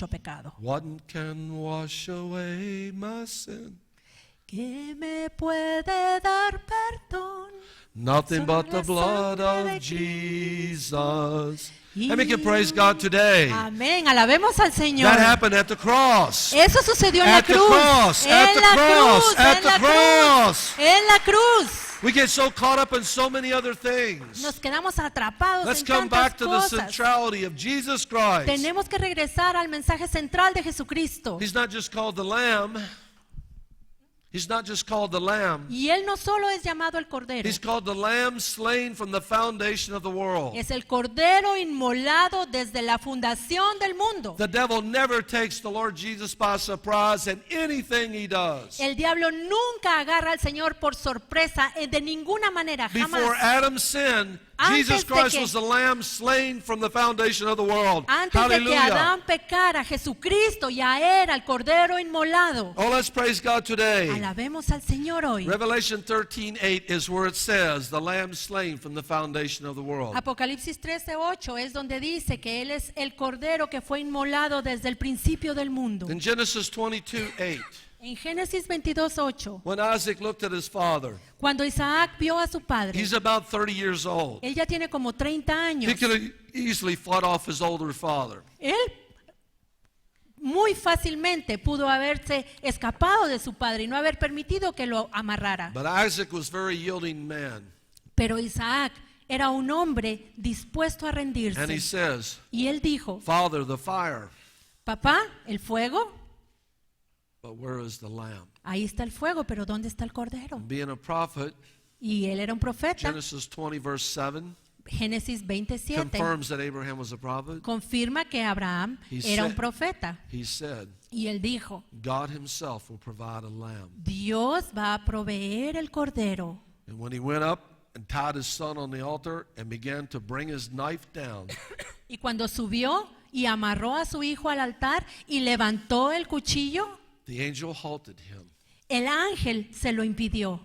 pecado. What can wash away my sin? ¿Qué me puede dar perdón? Nothing but the blood of Jesus. How many can praise God today? Amén, alabemos al Señor. That happened at the cross. Eso sucedió en la At the cruz. cross, at En the la cross, cruz, at en the la cross. cruz, en la cruz. We get so caught up in so many other things. Nos quedamos atrapados Let's en come tantas back to the cosas. centrality of Jesus Christ. Tenemos que regresar al mensaje central de Jesucristo. He's not just called the Lamb. He's not just called the Lamb. Y Él no solo es llamado el Cordero, He's called the Lamb slain from the foundation of the world. es el Cordero inmolado desde la fundación del mundo. The devil never takes the Lord Jesus by surprise in anything he does. El diablo nunca agarra al Señor por sorpresa de ninguna manera, Before jamás. Adam sinned, Antes Jesus de Christ que- was the Lamb slain from the foundation of the world. Antes de que Hallelujah. Adán pecara, Jesucristo ya era el Cordero inmolado. Oh, let's praise God today. Alabemos al Señor hoy. Revelation 13:8 is where it says, the Lamb slain from the foundation of the world. Apocalipsis 13:8 es donde dice que Él es el Cordero que fue inmolado desde el principio del mundo. In Genesis 22:8, En Génesis 22:8, when Isaac looked at his father, cuando Isaac vio a su padre, he's about 30 years old. él ya tiene como 30 años. He could have easily fought off his older father. Él muy fácilmente pudo haberse escapado de su padre y no haber permitido que lo amarrara. But Isaac was a very yielding man. Pero Isaac era un hombre dispuesto a And he rendirse. says, Y él dijo, Father, the fire, papá, el fuego, but where is the lamb? ahí está el fuego, pero ¿dónde está el cordero? Being a prophet, Y él era un profeta. Genesis 20 verse 7 Génesis 27 confirms that Abraham was a prophet. confirma que Abraham He era un said- profeta. He said, Y él dijo, God himself will provide a lamb. Dios va a proveer el cordero. And when he went up and tied his son on the altar and began to bring his knife down, Y cuando subió y amarró a su hijo al altar y levantó el cuchillo, the angel halted him. el ángel se lo impidió.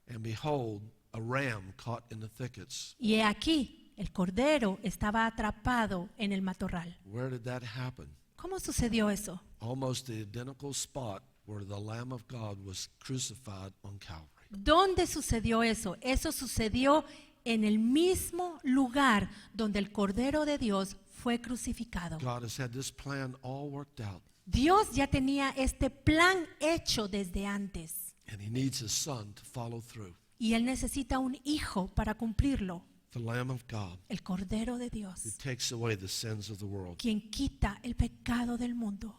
And behold, a ram caught in the thickets. Y he aquí, el cordero estaba atrapado en el matorral. Where did that happen? ¿Cómo sucedió eso? Almost the identical spot where the Lamb of God was crucified on Calvary. ¿Dónde sucedió eso? Eso sucedió en el mismo lugar donde el Cordero de Dios fue crucificado. God has had this plan all worked out, Dios ya tenía este plan hecho desde antes and he needs his son to follow through. y Él necesita un hijo para cumplirlo, The Lamb of God el Cordero de who Dios, takes away the sins of the world. quien quita el pecado del mundo.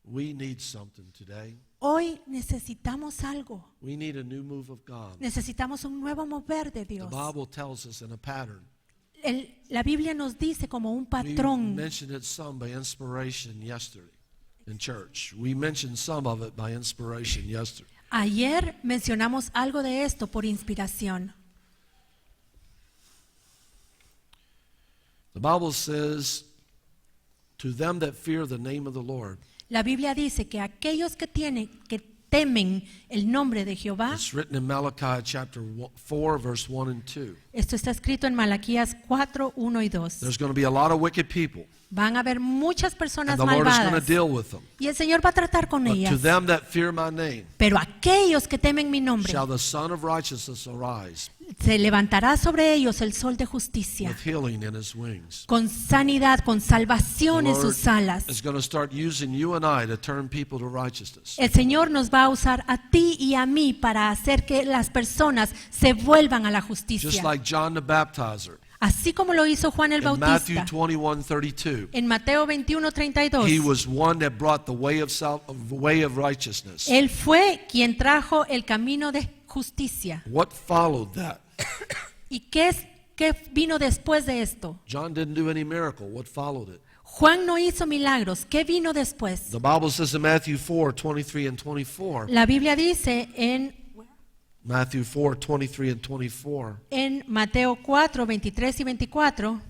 We need something today. Hoy necesitamos algo, We need a new move of God. necesitamos un nuevo mover de The Dios. Bible tells us in a pattern. La Biblia nos dice como un We patrón. mentioned it some by inspiration yesterday in church. We mentioned some of it by inspiration yesterday. Ayer mencionamos algo de esto por inspiración. The Bible says, to them that fear the name of the Lord. La Biblia dice que aquellos que temen el nombre de Jehová, It's written in Malachi chapter 4, verse 1 and 2. esto está escrito en Malaquías 4, 1 y 2. There's going to be a lot of wicked people, Van a haber muchas personas and the Lord is going to malvadas deal with them. y el Señor va a tratar con But to ellas. them that fear my name Pero aquellos que temen mi nombre, shall the Son of Righteousness arise se levantará sobre ellos el sol de justicia, with healing in his wings. con sanidad, con salvación The en Lord sus alas. is going to start using you and I to turn people to righteousness. El Señor nos va a usar a ti y a mí para hacer que las personas se vuelvan a la Just justicia. like John the Baptizer Así como lo hizo Juan el in Matthew Bautista. 21:32. En Mateo 21:32, He was one that brought the way of righteousness. Él fue quien trajo el camino de justicia. What followed that? ¿Y qué vino después de esto? John didn't do any miracle. What followed it? Juan no hizo milagros. ¿Qué vino después? The Bible says in Matthew 4:23 and 24. La Biblia dice Matthew 4:23 and 24. en Mateo 4, 23 y 24,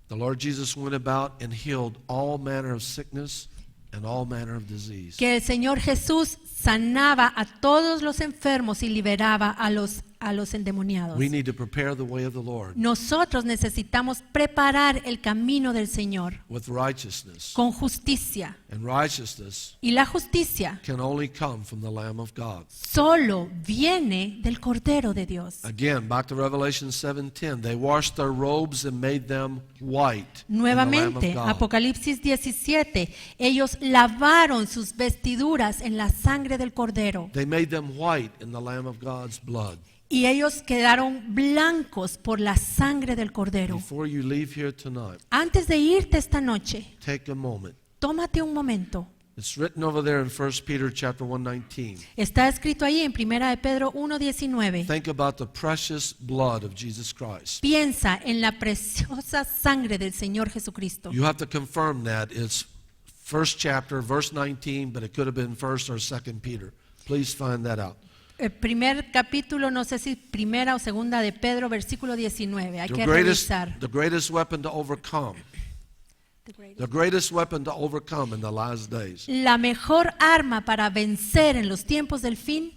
The Lord Jesus went about and healed all manner of sickness and all manner of disease. que el Señor Jesús sanaba a todos los enfermos y liberaba a los endemoniados. We need to prepare the way of the Lord Nosotros necesitamos preparar el camino del Señor with righteousness. con justicia. And righteousness Y la justicia can only come from the Lamb of God. solo viene del Cordero de Dios. Again, back to Revelation 7:10. They washed their robes and made them white in the Lamb Nuevamente, of God. Apocalipsis 17, ellos lavaron sus vestiduras en la sangre del Cordero They made them white in the Lamb of God's blood. y ellos quedaron blancos por la sangre del Cordero. Before you leave here tonight, Antes de irte esta noche, take a moment. tómate un momento. It's written over there in 1 Peter chapter 1:19. Está escrito ahí en 1 de Pedro 1:19. Think about the precious blood of Jesus Christ. Piensa en la preciosa sangre del Señor Jesucristo. You have to confirm that. It's first chapter, verse 19, but it could have been 1st or 2nd Peter. Please find that out. El primer capítulo, no sé si primera o segunda de Pedro, versículo 19. Hay que revisar. The greatest weapon to overcome. The greatest weapon to overcome in the last days La mejor arma para vencer en los tiempos del fin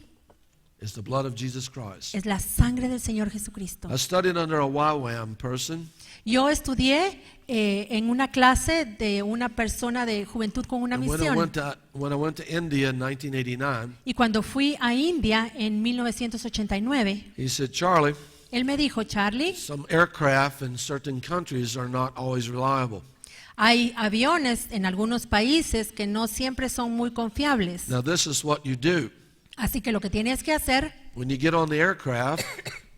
is the blood of Jesus Christ. es la sangre del Señor Jesucristo. I studied under a YWAM person. Yo estudié en una clase de una persona de juventud con una And when I misión. went to India in 1989, Y cuando fui a India en 1989, he said, Charlie, él me dijo, Charlie, some aircraft in certain countries are not always reliable. hay aviones en algunos países que no siempre son muy confiables. Now, this is what you do. Así que lo que tienes que hacer When you get on the aircraft,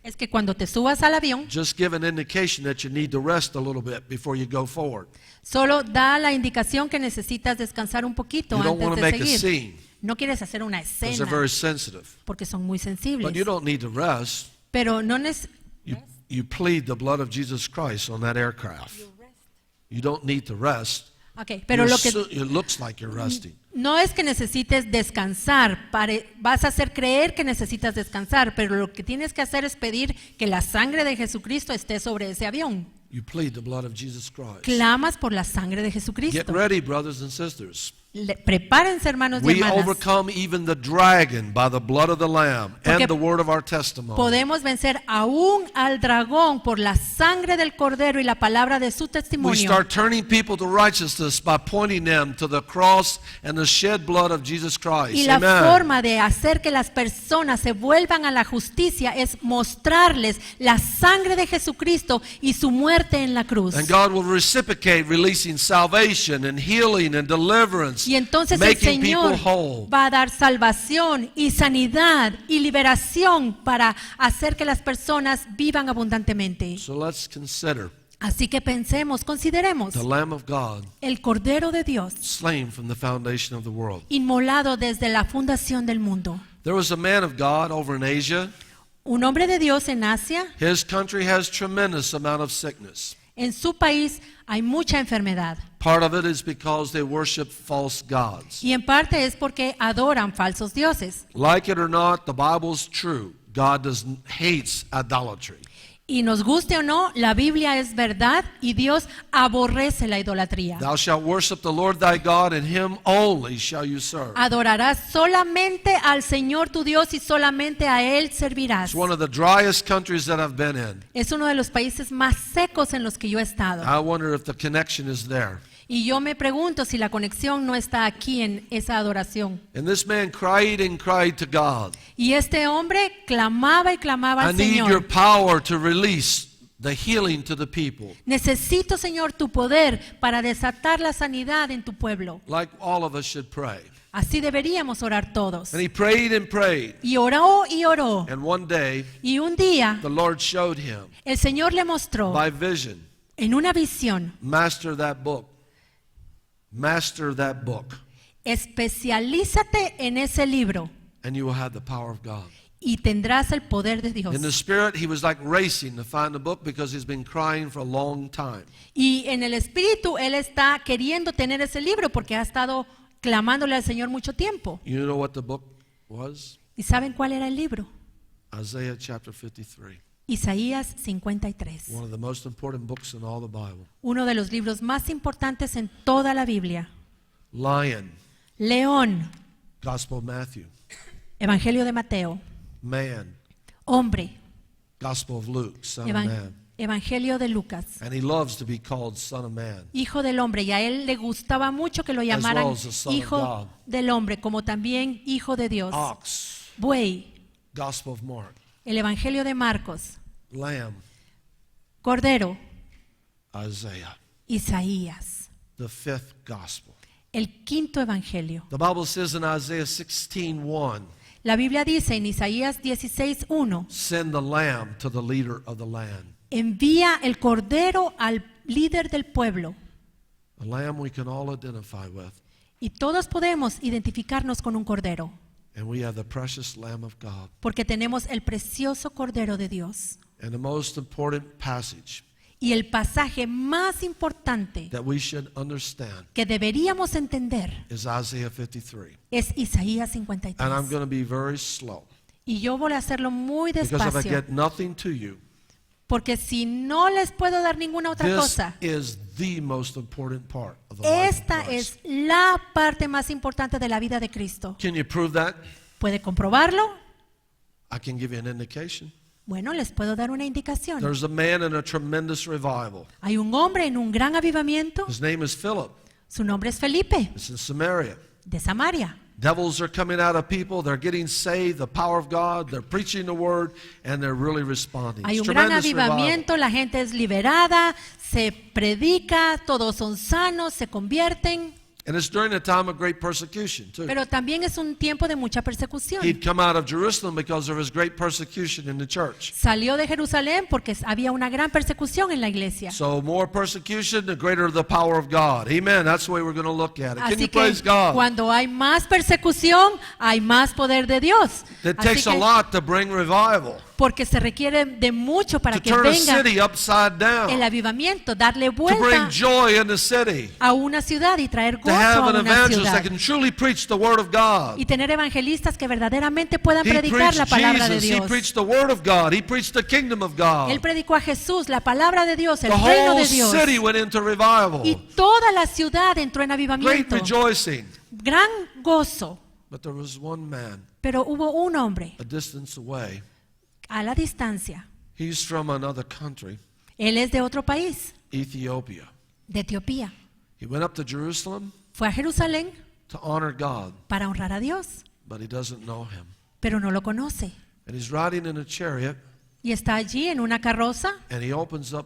es que cuando te subas al avión, just give an indication that you need to rest a little bit before you go forward. solo da la indicación que necesitas descansar un poquito You don't want antes to de make a seguir. scene No quieres hacer una because they're escena very sensitive. porque son muy sensibles. But you don't need to rest. Pero no You plead the blood of Jesus Christ on that aircraft. You don't need to rest. Okay, pero lo que It looks like you're resting. no es que necesites descansar, vas a hacer creer que necesitas descansar, pero lo que tienes que hacer es pedir que la sangre de Jesucristo esté sobre ese avión. You plead the blood of Jesus Christ. Clamas por la sangre de Get Jesucristo. ready, brothers and sisters. Prepárense, hermanos y We hermanas. overcome even the dragon by the blood of the Lamb Porque and the word of our testimony. Podemos vencer aún al dragón por la sangre del Cordero y la palabra de su We testimonio. start turning people to righteousness by pointing them to the cross and the shed blood of Jesus Christ. Y la Amen. forma de hacer que las personas se vuelvan a la justicia es mostrarles la sangre de Jesucristo y su muerte en la cruz. And God will reciprocate, releasing salvation and healing and deliverance, Y entonces el making Señor people whole. va a dar salvación y sanidad y liberación para hacer que las personas vivan abundantemente. So let's consider Así que pensemos, consideremos the Lamb of God el Cordero de Dios slain from the foundation of the world. inmolado desde la fundación del mundo. There was a man of God over in Asia. Un hombre de Dios en Asia, His country has tremendous amount of sickness. en su país hay mucha enfermedad. Part of it is because they worship false gods. Y en parte es porque adoran falsos dioses. Like it or not, the Bible's true. God hates idolatry. Y nos guste o no, la Biblia es verdad y Dios aborrece la idolatría. Thou shalt worship the Lord thy God, and him only shall you serve. Adorarás solamente al Señor tu Dios y solamente a Él servirás. It's one of the driest countries that I've been in. Es uno de los países más secos en los que yo he estado. I wonder if the connection is there. Y yo me pregunto si la conexión no está aquí en esa adoración. And this man cried and cried to God. Y este hombre clamaba y clamaba I al need your Señor. power to release the healing to the people. Necesito, Señor, tu poder para desatar la sanidad en tu pueblo. Like all of us should pray. Así deberíamos orar todos. And he prayed and prayed. Y oró y oró. And one day, Y un día the Lord showed him el Señor le mostró by vision, en una visión: master that book. Master that book. especialízate en ese libro And you will have the power of God. y tendrás el poder de Dios. In the spirit, he was like racing to find the book because he's been crying for a long time. Y en el espíritu él está queriendo tener ese libro porque ha estado clamándole al Señor mucho tiempo. You know what the book was? ¿Y saben cuál era el libro? Isaiah chapter 53. Isaías 53. One of the most important books in all the Bible. Uno de los libros más importantes en toda la Biblia. Lion, León, Gospel of Matthew. Evangelio de Mateo. Man, Hombre, Gospel of Luke, Son of Man. Evangelio de Lucas. And he loves to be called Son of Man. Hijo del hombre, y a él le gustaba mucho que lo llamaran well as the Son of hijo God. del hombre, como también hijo de Dios. Ox, Buey, Gospel of Mark. el Evangelio de Marcos. Lamb, Cordero, Isaiah. Isaías. The fifth Gospel. El quinto Evangelio. The Bible says in Isaiah 16:1, La Biblia dice en Isaías 16:1, send the lamb to the leader of the land. envía el cordero al líder del pueblo. A lamb we can all identify with. Y todos podemos identificarnos con un cordero, And we have the precious Lamb of God. porque tenemos el precioso cordero de Dios. And the most important passage Y el pasaje más importante that we should understand que deberíamos entender is Isaiah 53. es Isaías And I'm 53. going to be very slow. Y yo voy a hacerlo muy Because if I despacio, get nothing to you, porque si no les puedo dar ninguna otra this cosa, is the most important part of the life of esta Christ. es la parte más importante de la vida de Cristo. Can you prove that? ¿Puede comprobarlo? I can give you an indication. Bueno, les puedo dar una indicación. There's a man in a tremendous revival. Hay un hombre en un gran avivamiento. His name is Philip. Su nombre es Felipe, It's in Samaria. de Samaria. Devils are coming out of people. They're getting saved, the power of God. They're preaching the word, and they're really responding. Hay It's un gran tremendous revival. avivamiento, la gente es liberada, se predica, todos son sanos, se convierten. And it's during a time of great persecution, too. Pero también es un tiempo de mucha persecución. He'd come out of Jerusalem because there was great persecution in the church. Salió de Jerusalén porque había una gran persecución en la iglesia. So more persecution, the greater the power of God. Amen. That's the way we're going to look at it. Can Así you que praise God? cuando hay más persecución, hay más poder de Dios. It Así takes a que, lot to bring revival, porque se requiere de mucho para to que turn a venga city upside el down, avivamiento, darle to vuelta bring joy in the city, a una ciudad y traer to gozo have a an una evangelist ciudad. that can truly preach the word of God. Y tener evangelistas que verdaderamente puedan He predicar la preached palabra de Jesus. He Dios. preached the word of God. He preached the kingdom of God. Él predicó a Jesús, la palabra de Dios, el The reino whole de Dios. city went into revival. Y toda la ciudad entró en Great avivamiento. rejoicing. Gran gozo. But there was one man Pero hubo un hombre a distance away. a la distancia. He's from another country, Él es de otro país, Ethiopia. de Etiopía. He went up to Jerusalem Fue a Jerusalén to honor God, para honrar a Dios, but he doesn't know him. pero no lo conoce. And he's riding in a chariot, Y está allí en una carroza and he opens up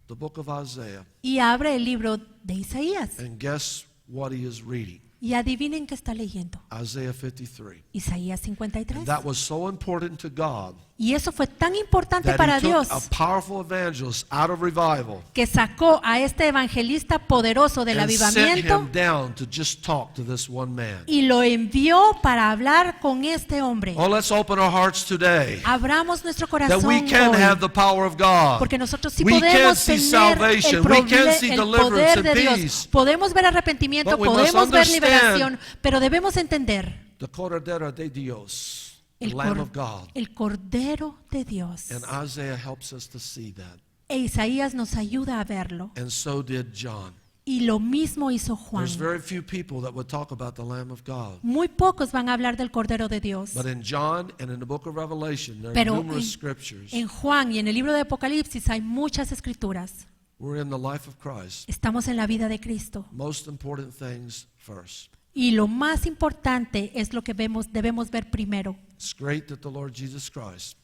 the book of Isaiah. y abre el libro de Isaías. And guess what he is reading? Y adivinen qué está leyendo. Isaiah 53. Isaías 53. And that was so important to God Y eso fue tan importante that para he took Dios a powerful evangelist out of revival que sacó a este evangelista poderoso del and sent avivamiento him down to just talk to this one man. y lo envió para hablar con este hombre. Oh, let's open our hearts today Abramos nuestro that corazón we can hoy, have the power of God. porque nosotros sí We can podemos see tener salvation. We can see el deliverance poder and de Dios. peace. Podemos ver arrepentimiento, But we must podemos ver understand liberación, pero debemos entender The Cordero de Dios, the el, Lamb of God. el Cordero de Dios. And Isaiah helps us to see that. E Isaías nos ayuda a verlo. And so did John. Y lo mismo hizo Juan. There's very few people that would talk about the Lamb of God. Muy pocos van a hablar del Cordero de Dios. But in John and in the book of Revelation, there are Pero numerous scriptures. en Juan y en el libro de Apocalipsis hay muchas escrituras. We're in the life of Christ. Estamos en la vida de Cristo. Most important things first. Y lo más importante es lo que debemos ver primero. It's great that the Lord Jesus Christ.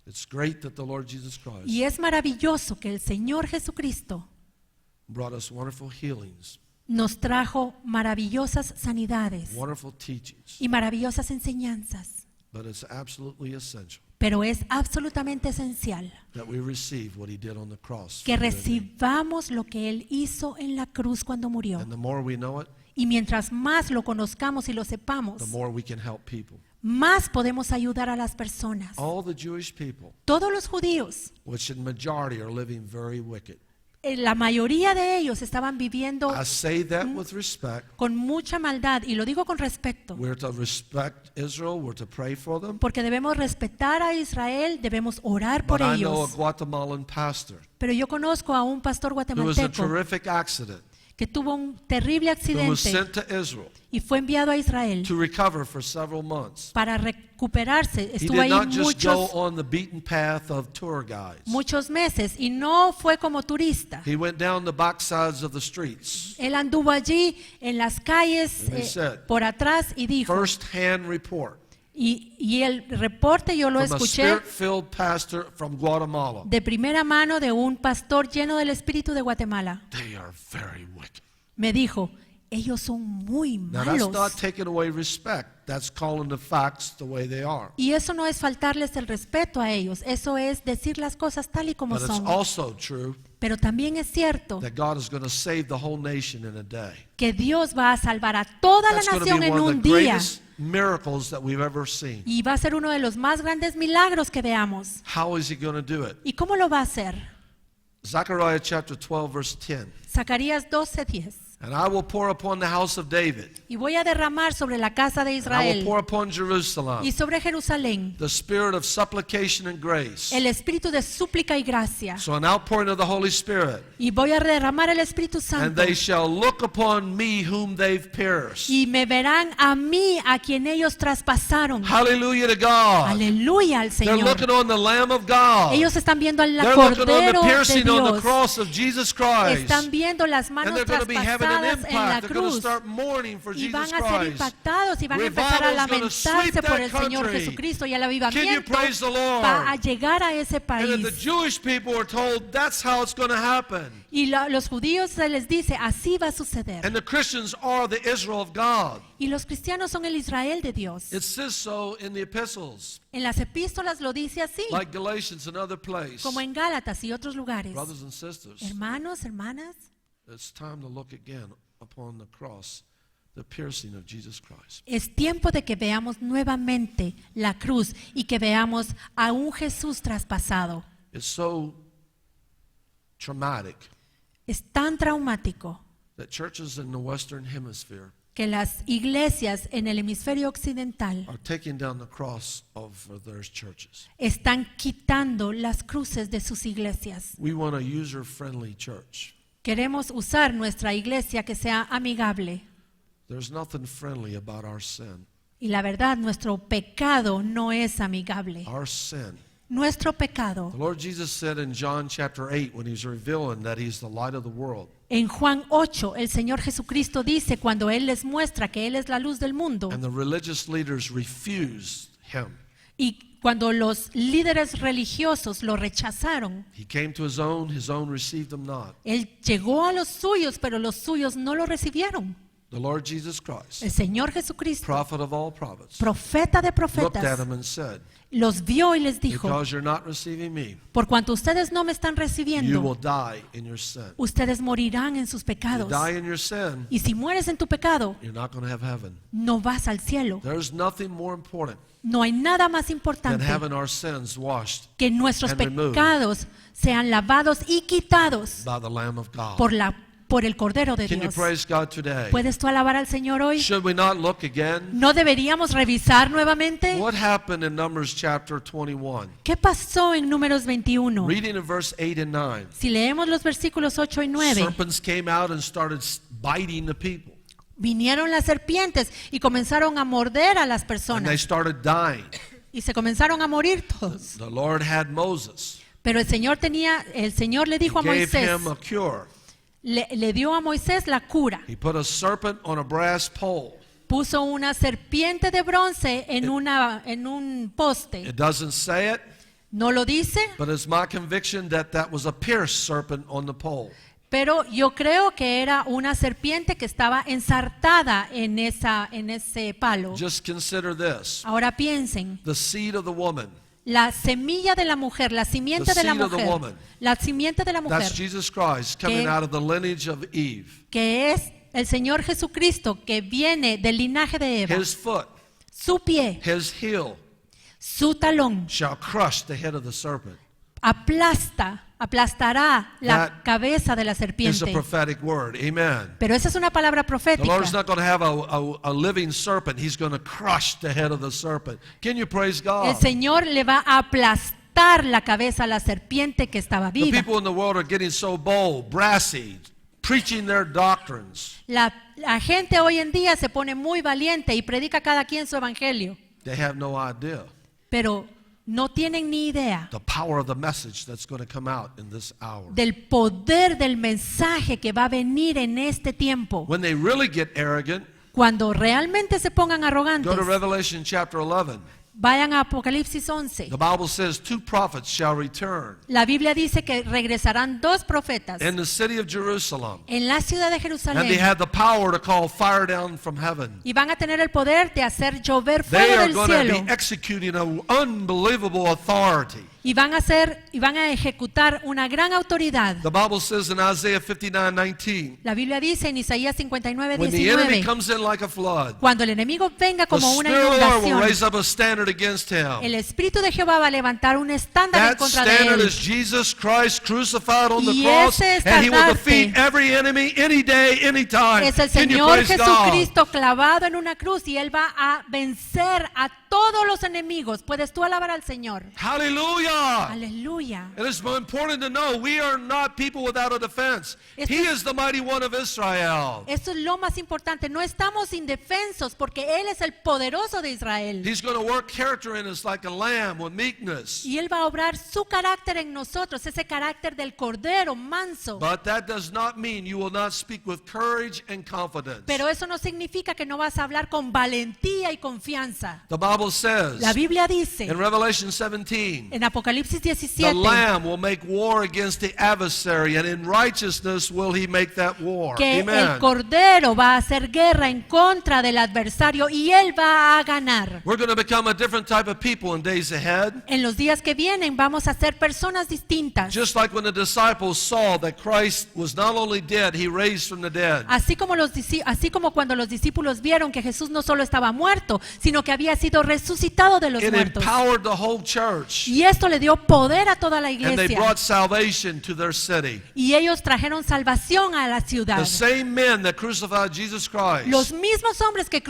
It's great that the Lord Jesus Christ Y es maravilloso que el Señor Jesucristo brought us wonderful healings, nos trajo maravillosas sanidades wonderful teachings. y maravillosas enseñanzas. But it's absolutely essential Pero es absolutamente esencial that we receive what he did on the cross. que for you and me. recibamos lo que Él hizo en la cruz cuando murió. And the more we know it, Y mientras más lo conozcamos y lo the sepamos, more we can help people. más podemos ayudar a las personas. All the Jewish people, Todos los judíos, which in majority are living very wicked. la mayoría de ellos estaban viviendo I say that with respect. con mucha maldad, y lo digo con respeto, We're to respect Israel. We're to pray for them. porque debemos respetar a Israel, debemos orar por But I know a ellos. Guatemalan pastor Pero yo conozco a un pastor who was a guatemalteco terrific accident, que tuvo un terrible who was accidente sent to Israel y fue enviado a Israel to recover for several months. para recuperarse. He Estuvo did ahí not just go muchos, on the beaten path of tour guides. muchos meses y no fue como turista. He went down the backsides of the streets. Él anduvo allí en las calles And he said, por atrás y dijo, First-hand report y el reporte yo lo from a escuché spirit-filled pastor from Guatemala. de primera mano de un pastor lleno del Espíritu de Guatemala. They are very wicked. Me dijo, ellos son muy Now that's not malos. taking away respect. That's calling the facts the way they are. Y eso no es faltarles el respeto a ellos, eso es decir las cosas tal y como But it's son. also true Pero también es cierto that God is going to save the whole nation in a day. que Dios va a salvar a toda la That's going to nación be en one of un the día. greatest miracles that we've ever seen. Y va a ser uno de los más grandes milagros que veamos. How is he going to do it? ¿Y cómo lo va a hacer? Zechariah chapter 12 verse 10. Zacarías 12:10. And I will pour upon the house of David, Y voy a derramar sobre la casa de and I will Israel pour upon Jerusalem y sobre Jerusalén the spirit of supplication and grace. el espíritu de súplica y gracia. So an outpouring of the Holy Spirit. Y voy a derramar el Espíritu And Santo. they shall look upon me whom they've pierced. Y me verán a mí, a quien ellos traspasaron. Hallelujah to God. Aleluya al They're Señor. looking on the Lamb of God. Ellos están viendo al They're looking on the Cordero de piercing on the Dios. cross of Jesus Christ. Están viendo las And manos they're going to be having an traspasadas en la impact. They're going to cruz. start mourning for Y Jesus van a ser Christ. impactados y van a empezar a Revival is gonna sweep lamentarse por that el Señor country. Jesucristo, y el Can you avivamiento praise the Lord? va a llegar a ese And if the país. Jewish people are told that's how it's going to happen. Y los judíos se les dice, así va a suceder. And the Christians are the Israel of God. Y los cristianos son el Israel de Dios. It says so in the epistles, En las epístolas lo dice así, like Galatians and other places. como en Gálatas y otros lugares. Brothers and sisters, Hermanos, hermanas, it's time to look again upon the cross, the piercing of Jesus Christ. es tiempo de que veamos nuevamente la cruz y que veamos a un Jesús traspasado. It's so traumatic Es tan traumático that churches in the Western Hemisphere que las iglesias en el hemisferio occidental are taking down the cross of their churches. están quitando las cruces de sus iglesias. We want a user-friendly church. Queremos usar nuestra iglesia que sea amigable. There's nothing friendly about our sin. Y la verdad, nuestro pecado no es amigable. Our sin. Nuestro pecado. The Lord Jesus said in John chapter 8 when he's revealing that he's the light of the world, En Juan 8, el Señor Jesucristo dice cuando Él les muestra que Él es la luz del mundo, and the religious leaders refused him. y cuando los líderes religiosos lo rechazaron, He came to his own received him not. Él llegó a los suyos, pero los suyos no lo recibieron. The Lord Jesus Christ, El Señor Jesucristo, prophet of all prophets, profeta de looked at profetas, him and said, los vio y les dijo, because you're not receiving me, por cuanto ustedes no me están you will recibiendo, die in your sin. ustedes morirán en sus You pecados. die in your sin, Y si mueres en tu pecado, you're not going to have heaven. no vas al cielo. There's nothing more important No hay nada más than importante having our sins washed que nuestros and removed pecados sean lavados y quitados by the Lamb of God. por el Cordero de Can you Dios. praise God today? ¿Puedes tú alabar al Señor hoy? Should we not look again? ¿No deberíamos revisar nuevamente? What happened in Numbers chapter 21? ¿Qué pasó en Números 21? Reading in verse 8 and 9. Si leemos los versículos 8 y 9, Serpents came out and started biting the people. vinieron las serpientes y comenzaron a morder a las And they personas started dying. y se comenzaron a morir todos. The Lord had Moses. Pero el Señor le He dijo a gave Moisés, him a cure. le dio a Moisés la cura. He put a serpent on a brass pole. Puso una serpiente de bronce en un poste. It doesn't say it, No lo dice, but it's my conviction that that was a pierced serpent on the pole. pero yo creo que era una serpiente que estaba ensartada en ese palo. Just consider this. Ahora piensen, The seed of the woman. la semilla de la mujer, la simiente The de la seed of the mujer, woman. la simiente de la That's mujer, Jesus Christ coming Que- out of the lineage of Eve. que es El Señor Jesucristo que viene del linaje de Eva, his foot, su pie, his heel, su talón, shall crush the head of the serpent. aplastará la That cabeza de la It's a serpiente. prophetic word. Amen. Pero esa es una palabra The profética. Lord's not going to have a living serpent. He's going to crush the head of the serpent. Can you praise El God? Señor le va a aplastar la cabeza a la serpiente que estaba The viva. people in the world are getting so bold, brassy, preaching their doctrines. La gente hoy en día se pone muy valiente y predica cada quien su evangelio, They have no idea pero no tienen ni idea the power of the message that's going to come out in this hour. del poder del mensaje que va a venir en este tiempo. When they really get arrogant, Cuando realmente se pongan go arrogantes, to Revelation chapter 11. vayan a Apocalipsis 11. The Bible says 2 prophets shall return La Biblia dice que regresarán 2 profetas in the city of Jerusalem. en la ciudad de And they Jerusalén had the power to call fire down from heaven. y van a tener el poder de hacer llover They fuego are del going to cielo be executing an unbelievable authority. y van a ejecutar una gran autoridad. The Bible says in Isaiah 59:19, La Biblia dice en Isaías 59, when the enemy 19, comes in like a flood, cuando el enemigo venga the como una Spirit of the Lord will inundación, raise up a standard against him. el Espíritu de Jehová va a levantar un estándar en That contra de standard él. is Jesus Christ crucified on the Y cross, ese and he will estandarte defeat every enemy any day, any time. Es el Can you Señor praise God? Jesucristo clavado en una cruz y Él va a vencer a todos los enemigos. ¿Puedes tú alabar al Señor? Hallelujah. Aleluya. It is important to know we are not people without a defense. Esto He es- is the mighty one of Israel. Esto es lo más importante. No estamos indefensos porque Él es el poderoso de Israel. He's going to work character in us like a lamb with meekness. Y Él va a obrar su carácter en nosotros, ese carácter del cordero manso. But that does not mean you will not speak with courage and confidence. Pero eso no significa que no vas a hablar con valentía y confianza. The Bible says La Biblia dice in Revelation 17, en Apocalipsis the 17 Lamb will make war against the adversary, and in righteousness will he make that war. que Amen. el cordero va a hacer guerra en contra del adversario y él va a ganar. We're going to become a different type of people in days ahead. En los días que vienen vamos a ser personas distintas. Just like when the disciples saw that Christ was not only dead, he raised from the dead. Así como cuando los discípulos vieron que Jesús no solo estaba muerto, sino que había sido resucitado de los It muertos. empowered the whole church, Y esto le dio poder a toda la and they iglesia. brought salvation to their city. Y ellos trajeron salvación a la ciudad. The same men that crucified Jesus Christ. Los mismos hombres que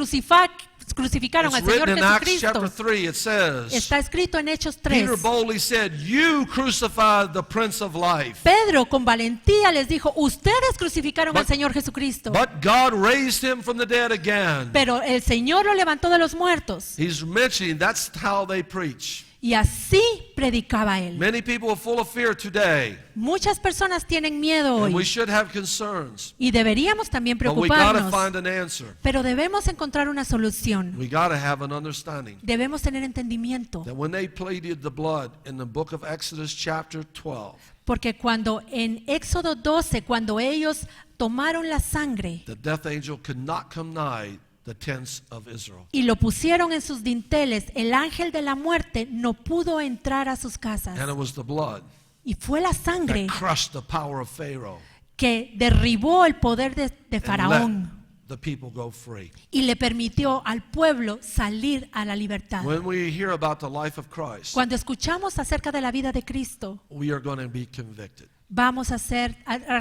crucificaron It's al Señor written in Acts chapter Jesucristo. 3, it says, Está escrito en Hechos 3. Peter boldly said, "You crucified the Prince of Life, Pedro con valentía les dijo, ustedes crucificaron al Señor Jesucristo, but God raised him from the dead again." pero el Señor lo levantó de los muertos. He's mentioning that's how they preach. Y así predicaba él. Many people are full of fear today, Muchas personas tienen miedo and we hoy should have concerns, y deberíamos también but we got to preocuparnos, find an answer. pero debemos encontrar una solución. We got to have an understanding Debemos tener entendimiento, that when they pleaded the blood in the book of Exodus chapter 12, porque cuando en Éxodo 12, cuando ellos tomaron la sangre the death angel could not come nigh the tents of Israel. y lo pusieron en sus dinteles, el ángel de la muerte no pudo entrar a sus casas. And it was the blood Y fue la sangre that crushed the power of Pharaoh que derribó el poder de and Faraón let the people go free. y le permitió al pueblo salir a la libertad. When we hear about the life of Christ, Cuando escuchamos acerca de la vida de Cristo, we are going to be convicted vamos a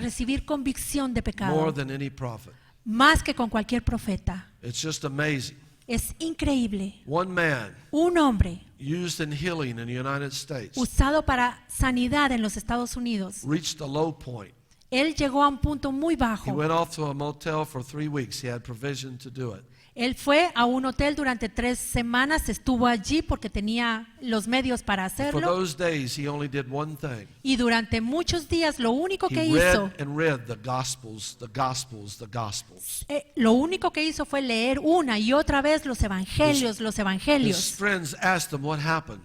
recibir convicción de more pecado, than any prophet. más que con cualquier profeta. It's just amazing. Es increíble. One man Un hombre used in healing in the United States usado para sanidad en los Estados Unidos, reached a low point. él llegó a un punto muy He bajo. went off to a motel for 3 weeks. He had provision to do it. Él fue a un hotel durante 3 semanas, estuvo allí porque tenía los medios para For hacerlo. those days, he only did one thing. Y durante muchos días lo único que He hizo, read and read the Gospels, the Gospels, the Gospels. lo único que hizo fue leer una y otra vez los His evangelios. friends asked him what happened.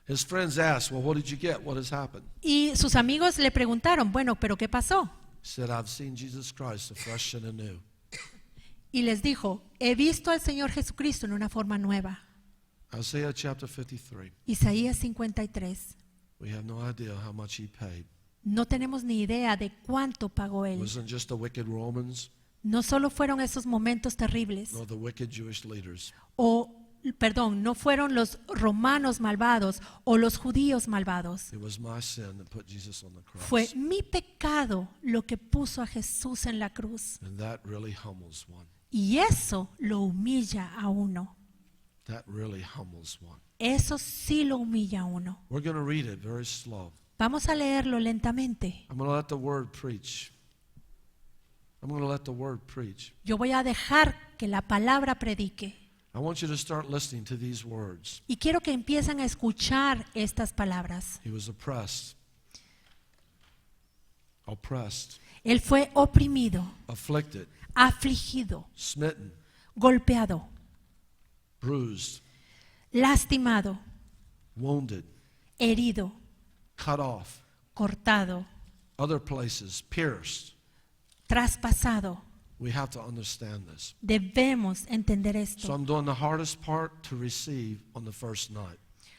His friends asked, "Well, what did you get? What has happened?" Y sus amigos le preguntaron, bueno, ¿pero qué pasó? He said, "I've seen Jesus Christ afresh and anew." Y les dijo, he visto al Señor Jesucristo en una forma nueva. Isaiah chapter 53. Isaías 53. We have no idea how much he paid. No tenemos ni idea de cuánto pagó It Él. wasn't just the wicked Romans, No solo fueron esos momentos terribles, nor the wicked Jewish leaders. no fueron los romanos malvados o los judíos malvados. It was my sin that put Jesus on the Fue cross. mi pecado lo que puso a Jesús en la cruz. And that really humbles one. Y eso lo humilla a uno. That really humbles one. Eso sí lo humilla a uno. We're going to read it very slow. Vamos a leerlo lentamente. I'm going to let the word preach. I'm going to let the word preach. Yo voy a dejar que la palabra predique. I want you to start listening to these words. Y quiero que empiecen a escuchar estas palabras. He was oppressed, Él fue oprimido, afflicted, afligido, smitten, golpeado, bruised, lastimado, wounded, herido, cut off, cortado, other places, pierced. traspasado. We have to understand this. Debemos entender So esto. I'm doing the hardest part to receive on the first night.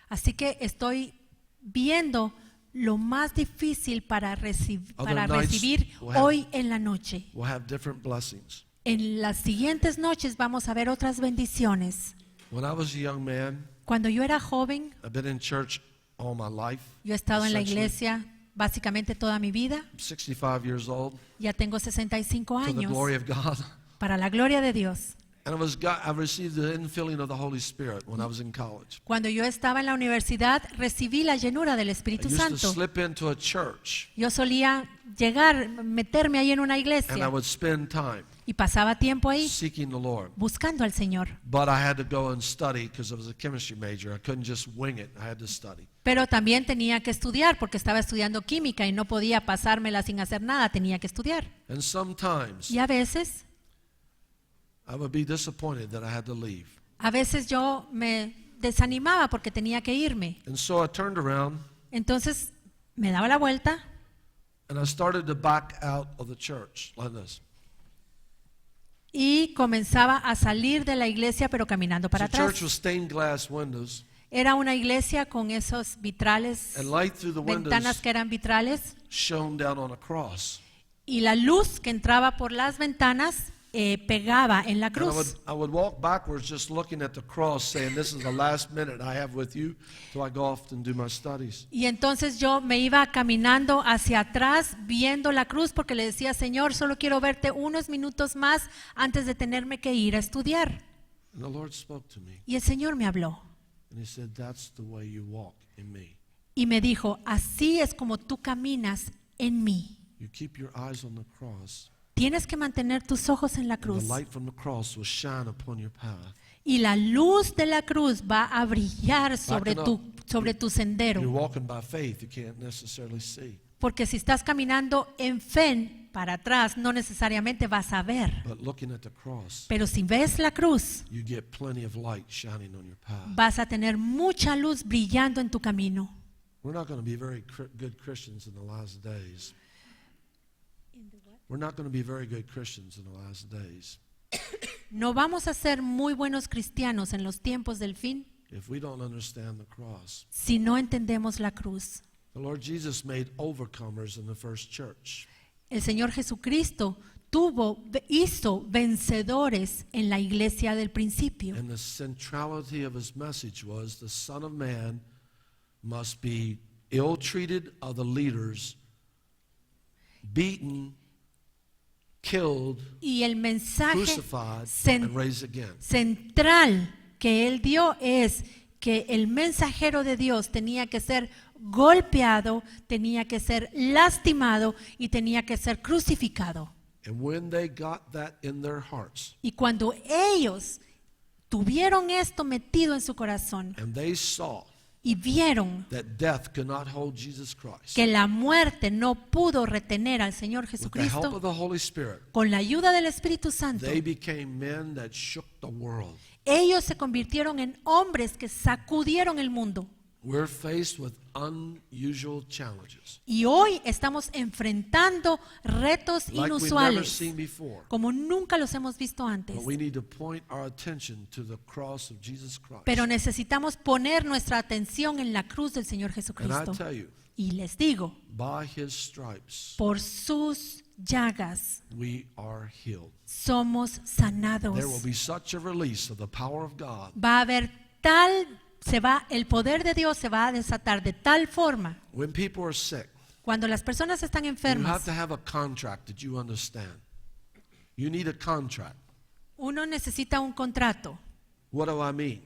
Así que estoy viendo lo más difícil para Other nights recibir will have- hoy en la noche. We'll have different blessings. En las siguientes noches vamos a ver otras bendiciones. When I was a young man, Cuando yo era joven, I've been in church all my life. yo he estado en la essentially. iglesia básicamente toda mi vida. I'm 65 years old, Ya tengo 65 to the años. glory of God. Para la gloria de Dios. And I received the infilling of the Holy Spirit when I was in college. Cuando yo estaba en la universidad, recibí la llenura del I Espíritu used to Santo. slip into a church Yo solía llegar, meterme ahí en una and I iglesia would spend time y pasaba tiempo ahí seeking the Lord. buscando al Señor. But I had to go and study because I was a chemistry major. I couldn't just wing it. I had to study. Pero también tenía que estudiar porque estaba estudiando química y no podía pasármela sin hacer nada, tenía que estudiar. And sometimes Y a veces I would be disappointed that I had to leave. yo me desanimaba porque tenía que irme. And so I turned around Entonces me daba la vuelta and I started to back out of the church like this. y comenzaba a salir de la iglesia pero caminando para The church atrás. was stained glass windows, Era una iglesia con esos vitrales, and light through the ventanas windows que eran vitrales, shone down on a cross. y la luz que entraba por las ventanas pegaba en la And cruz. I would walk backwards just looking at the cross saying, this is the last minute I have with you till I go off and do my studies. Y entonces yo me iba caminando hacia atrás viendo la cruz porque le decía, Señor, solo quiero verte unos minutos más antes de tenerme que ir a estudiar. And the Lord spoke to me Y el Señor me habló and He said, that's the way you walk in me. y me dijo, así es como tú caminas en mí. You keep your eyes on the cross, Tienes que mantener tus ojos en la and the cruz. light from the cross will shine upon your path. Y la luz de la cruz va a brillar sobre Backing tu You're sendero. walking by faith, you can't necessarily see. Porque si estás caminando en fe para atrás, no necesariamente vas a ver. But looking at the cross, Pero si ves la cruz, you get plenty of light shining on your path. vas a tener mucha luz brillando en tu camino. We're not going to be very good Christians in the last days. We're not going to be very good Christians in the last days No vamos a ser muy buenos cristianos en los tiempos del fin if we don't understand the cross. si no entendemos la cruz. The Lord Jesus made overcomers in the first church. El Señor Jesucristo hizo vencedores en la iglesia del principio. And the centrality of his message was the Son of Man must be ill-treated of the leaders, beaten, killed, Y el mensaje crucified, cen- and raised again. central que él dio es que el mensajero de Dios tenía que ser golpeado, tenía que ser lastimado y tenía que ser crucificado. And when they got that in their hearts, Y cuando ellos tuvieron esto metido en su corazón and they saw y vieron that death could not hold Jesus Christ, que la muerte no pudo retener al Señor with the help of Jesucristo, the Holy Spirit, con la ayuda del Espíritu Santo, they became men that shook the world. ellos se convirtieron en hombres que sacudieron el mundo. We're faced with unusual challenges, Y hoy estamos enfrentando retos like we've never inusuales, seen before. como nunca los hemos visto antes. But we need to point our attention to the cross of Jesus Christ. Pero necesitamos poner nuestra atención en la cruz del Señor And Jesucristo. I tell you, Y les digo, by His stripes, por sus llagas we are healed. somos sanados. There will be such a release of the power of God. Va a haber el poder de Dios se va a desatar de tal forma. When people are sick, Cuando las personas están you have enfermas, to have a contract that you understand. You need a contract. uno necesita un contrato. What do I mean?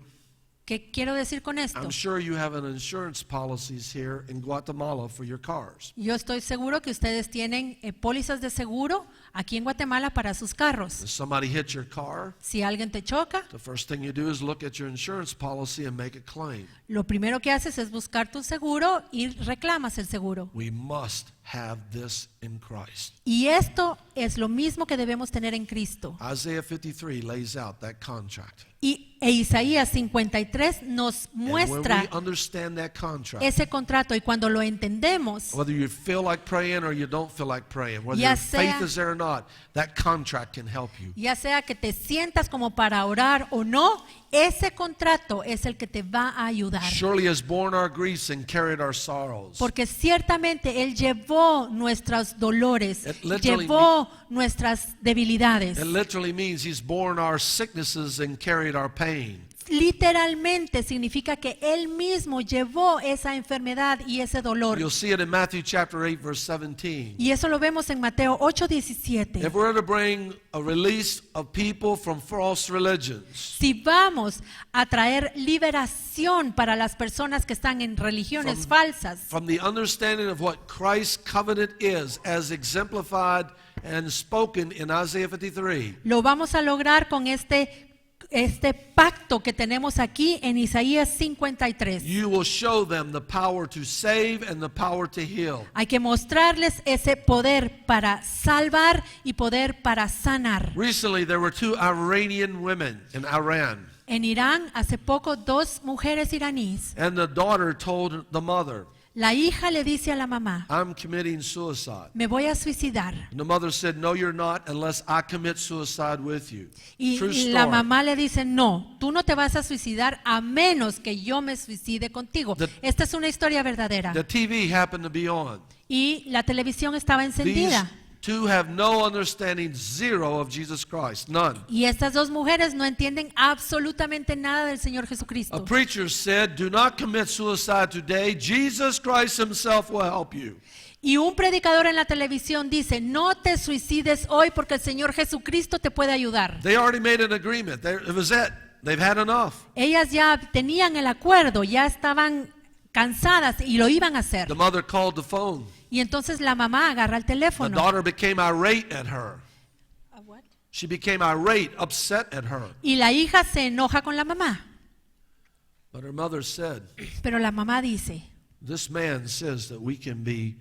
¿Qué quiero decir con esto? I'm sure you have an insurance policies here in Guatemala for your cars. Yo estoy seguro que ustedes tienen pólizas de seguro aquí en Guatemala para sus carros. If somebody hits your car, Si alguien te choca, the first thing you do is look at your insurance policy and make a claim. lo primero que haces es buscar tu seguro y reclamas el seguro. We must have this in Christ. Y esto es lo mismo que debemos tener en Cristo. Isaiah 53 lays out that contract. E Isaías 53 nos And when muestra we understand that contract, ese contrato, y cuando lo entendemos, whether you feel like praying or you don't feel like praying, whether Ya your faith sea- is there or not, that contract can help you. ya sea que te sientas como para orar o no, ese contrato es el que te va a ayudar. Surely has borne our griefs and carried our sorrows. Porque ciertamente Él llevó nuestros dolores, It literally llevó nuestras debilidades. It literally means He's borne our sicknesses and carried our pain. Literalmente significa que Él mismo llevó esa enfermedad y ese dolor. You'll see it in Matthew chapter 8, verse 17. Y eso lo vemos en Mateo 8:17. If we're to bring a release of people from false religions, Si vamos a traer liberación para las personas que están en religiones falsas, from the understanding of what Christ's covenant is as exemplified and spoken in Isaiah 53, lo vamos a lograr con este pacto que tenemos aquí en Isaías 53. you will show them the power to save and the power to heal. Hay que mostrarles ese poder para salvar y poder para sanar. Recently, there were two Iranian women in Iran, En Irán, hace poco, 2 mujeres iraníes. and the daughter told the mother, La hija le dice a la mamá, I'm committing suicide. me voy a suicidar. And the mother said, no, you're not unless I commit suicide with you. Y True la story. mamá le dice, no, tú no te vas a suicidar a menos que yo me suicide contigo. Esta es una historia verdadera. The TV happened to be on. Y la televisión estaba These encendida. two have no understanding, zero of Jesus Christ, none. Y estas 2 mujeres no entienden absolutamente nada del Señor A Jesucristo. preacher said, do not commit suicide today. Jesus Christ himself will help you. Y un predicador en la televisión dice, no te suicides hoy porque el Señor Jesucristo te puede ayudar. They already made an agreement. It was it. They've had enough. Ellas ya tenían el acuerdo, ya estaban cansadas y lo iban a hacer. The mother called the phone. Y entonces la mamá agarra el The teléfono. daughter became irate at her. She became irate, upset at her. Y la hija se enoja con la mamá. But her mother said, Pero la mamá dice, this man says that we can be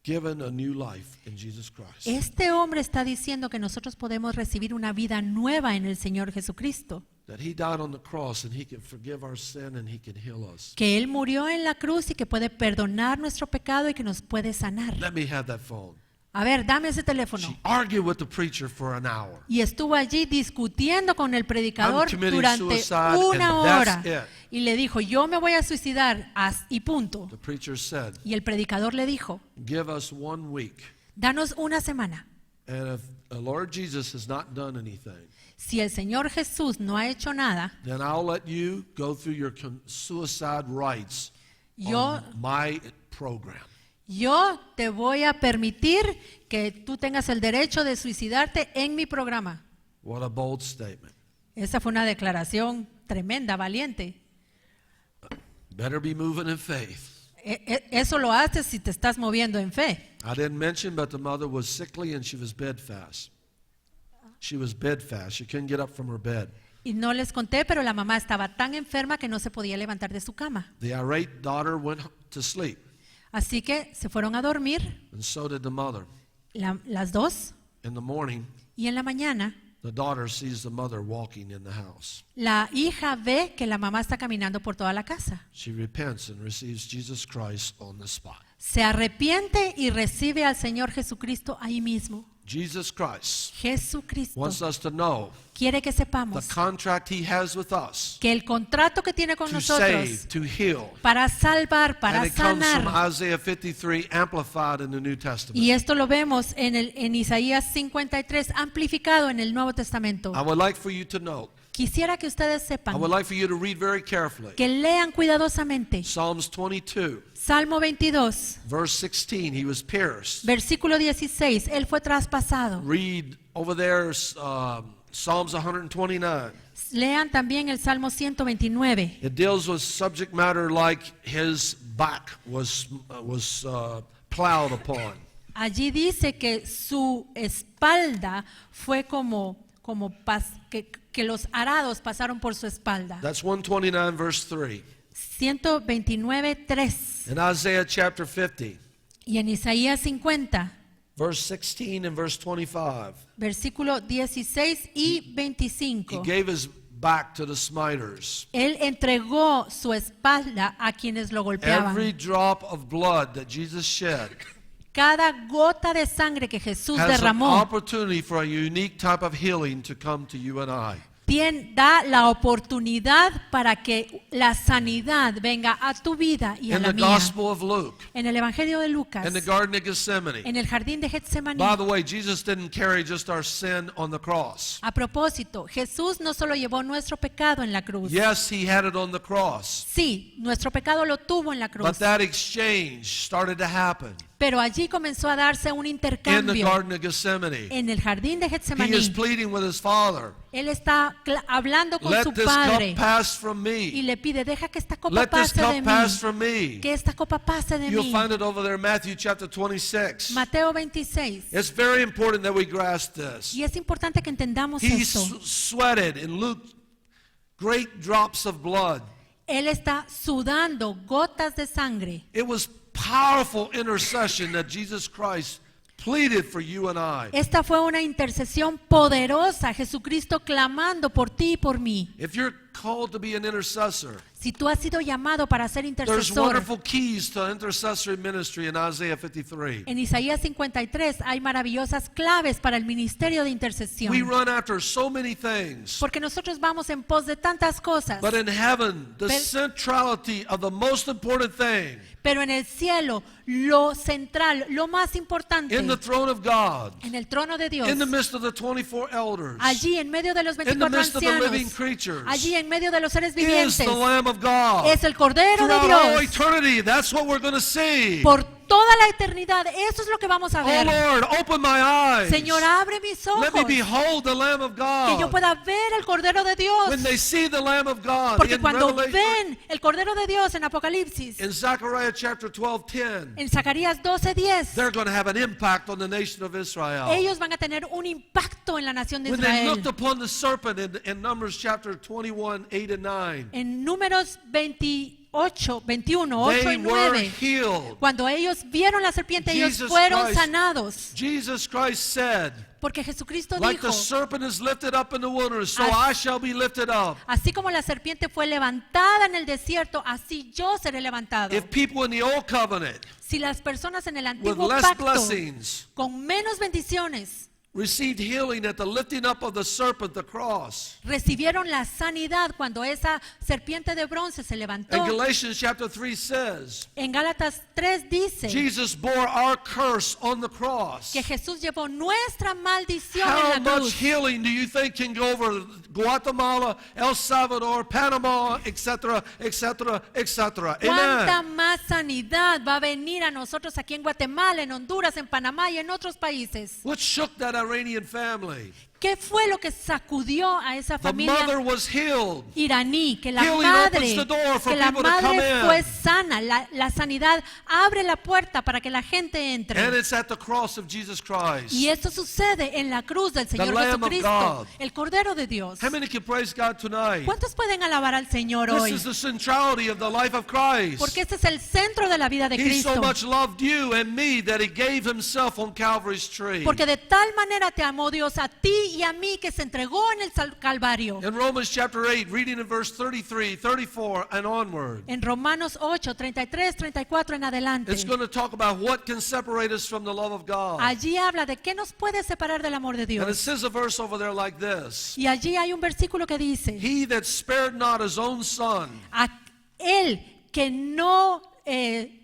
given a new life in Jesus Christ. este hombre está diciendo que nosotros podemos recibir una vida nueva en el Señor Jesucristo. That he died on the cross and he can forgive our sin and he can heal us. Que Él murió en la cruz y que puede perdonar nuestro pecado y que nos puede sanar. Let me have that phone. A ver, dame ese teléfono. She argued with the preacher for an hour. Y estuvo allí discutiendo con el predicador I'm committing durante suicide, una and hora. that's it. Y le dijo, yo me voy a suicidar y punto. The preacher said, Y el predicador le dijo, give us 1 week. danos una semana. And if the Lord Jesus has not done anything, Si el Señor Jesús no ha hecho nada, then I'll let you go through your suicide rights yo, on my program. yo te voy a permitir que tú tengas el derecho de suicidarte en mi programa. What a bold statement. Esa fue una declaración tremenda, valiente. Better be moving in faith. Eso lo haces si te estás moviendo en fe. I didn't mention, but the mother was sickly and she was bedfast. She was bedfast. She couldn't get up from her bed. Y no les conté, pero la mamá estaba tan enferma que no se podía levantar de su cama. The irate daughter went to sleep, Así que se fueron a dormir and so did the mother. las 2 In the morning, y en la mañana The daughter sees the mother walking in the house. la hija ve que la mamá está caminando por toda la casa. She repents and receives Jesus Christ on the spot. Se arrepiente y recibe al Señor Jesucristo ahí mismo. Jesus Christ Jesucristo wants us to know quiere que the sepamos contract he has with us que el contrato que tiene con to nosotros save, to heal. para salvar, And para it comes from sanar. Isaiah 53 amplified in the New Testament. Y esto lo vemos en Isaías 53 amplificado en el Nuevo Testamento. I would like for you to know, Quisiera que ustedes I sepan, would like for you to read very carefully. que lean cuidadosamente Psalms 22, Salmo 22, verse 16, he was pierced. versículo 16, él fue traspasado. Read over there Psalms 129. Lean también el Salmo 129. It deals with subject matter like his back was plowed upon. Allí dice que su espalda fue que los arados pasaron por su espalda. That's 129 verse 3. 129, 3. In Isaiah chapter 50, Y en Isaías 50, verse 16 and verse 25, versículo 16 y he 25. gave his back to the smiters. Él entregó su espalda a quienes lo golpeaban. Every drop of blood that Jesus shed Cada gota de sangre que Jesús has an derramó opportunity for a unique type of healing to come to you and I. da la oportunidad para que la sanidad venga a tu vida y a In la the mía. Gospel of Luke, En el Evangelio de Lucas, in the Garden of Gethsemane. en el jardín de Getsemaní. By the way, Jesus didn't carry just our sin on the cross. A propósito, Jesús no solo llevó nuestro pecado en la cruz. Yes, he had it on the cross. Sí, nuestro pecado lo tuvo en la But cruz. that exchange started to happen Pero allí comenzó a darse un in the intercambio Garden of Gethsemane. en el jardín de He is Getsemaní. pleading with his Father, Él está hablando con let su this padre cup pass from y me. le pide, deja que esta copa Let this pase de cup pass mí. from me. Que esta copa pase de You'll mí. find it over there in Matthew chapter 26. Mateo 26. It's very important that we grasp this. Y es importante que entendamos He eso. sweated in Luke great drops of blood. Él está sudando gotas de sangre. It was powerful intercession that Jesus Christ pleaded for you and I. Esta fue una intercesión poderosa, Jesucristo clamando por ti y por mí. If you're called to be an intercessor, Si tú has sido llamado para ser there's intercesor, wonderful keys to intercessory ministry in Isaiah 53. en Isaías 53 hay maravillosas claves para el ministerio de intercesión. We run after so many things, Porque nosotros vamos en pos de tantas cosas. but in heaven, the Pero- centrality of the most important thing Pero en el cielo, lo central, lo más importante, in the throne of God, en el trono de Dios, in the midst of the 24 elders, allí en medio de los in the 24 midst of the living ancianos, creatures, allí en medio de los seres is vivientes, the Lamb of God. es el Cordero de Throughout all Dios. eternity, that's what we're going to see. Por toda la eternidad, eso es lo que vamos a Oh ver. Lord, open my eyes. Señor, abre mis Let me ojos, behold the Lamb of que yo God. pueda ver el Cordero de Dios. When they see the Lamb of God Porque in cuando Revelation, ven el Cordero de Dios en Apocalipsis, in Zechariah chapter 12:10, en Zacarías 12:10, they're going to have an impact on the nation of Israel. ellos van a tener un impacto en la nación de When they Israel. looked upon the serpent in Numbers chapter 21, 8 and 9, En Números 21, 8 they y were 9, healed. cuando ellos vieron la serpiente, ellos Jesus fueron Christ- sanados. Jesus Christ said, Porque Jesucristo like dijo, the serpent is lifted up in the wilderness, so As- I shall be lifted up. así como la serpiente fue levantada en el desierto, así yo seré levantado. If people in the old covenant Si las personas en el with antiguo less pacto, blessings con menos bendiciones, received healing at the lifting up of the serpent, the cross. recibieron la sanidad cuando esa serpiente de bronce se levantó. And Galatians chapter 3 says, En Gálatas 3 dice Jesus bore our curse on the cross. que Jesús llevó nuestra maldición How en la much cruz. healing do you think can go over Guatemala, El Salvador, Panama, etc., etc., etc.? ¿Cuánta Amen. más sanidad va a venir a nosotros aquí en Guatemala, en Honduras, en Panamá y en otros países? What shook that Iranian family? ¿Qué fue lo que sacudió a esa The mother familia was healed. iraní? Que la Healing madre, opens the door for que la people to come madre in. fue sana. La sanidad abre la puerta para que la gente And entre. it's at the cross of Jesus Christ. Y esto sucede en la cruz del Señor Lamb of Jesucristo, God. el Cordero de Dios. How many can praise God tonight? ¿Cuántos pueden alabar al Señor This hoy? is the centrality of the life of Christ. Porque este es el centro de la vida de He so Cristo. much loved you and me that he gave himself on Calvary's tree. Porque de tal manera te amó Dios a ti y a mí que se entregó en el Calvario. In Romans chapter 8, reading in verse 33, 34, and onward, En Romanos 8, 33, 34 en adelante. it's going to talk about what can separate us from the love of God. Allí habla de qué nos puede separar del amor de And it Dios. says a verse over there like this. Y allí hay un versículo que dice, He that spared not his own son, a él que no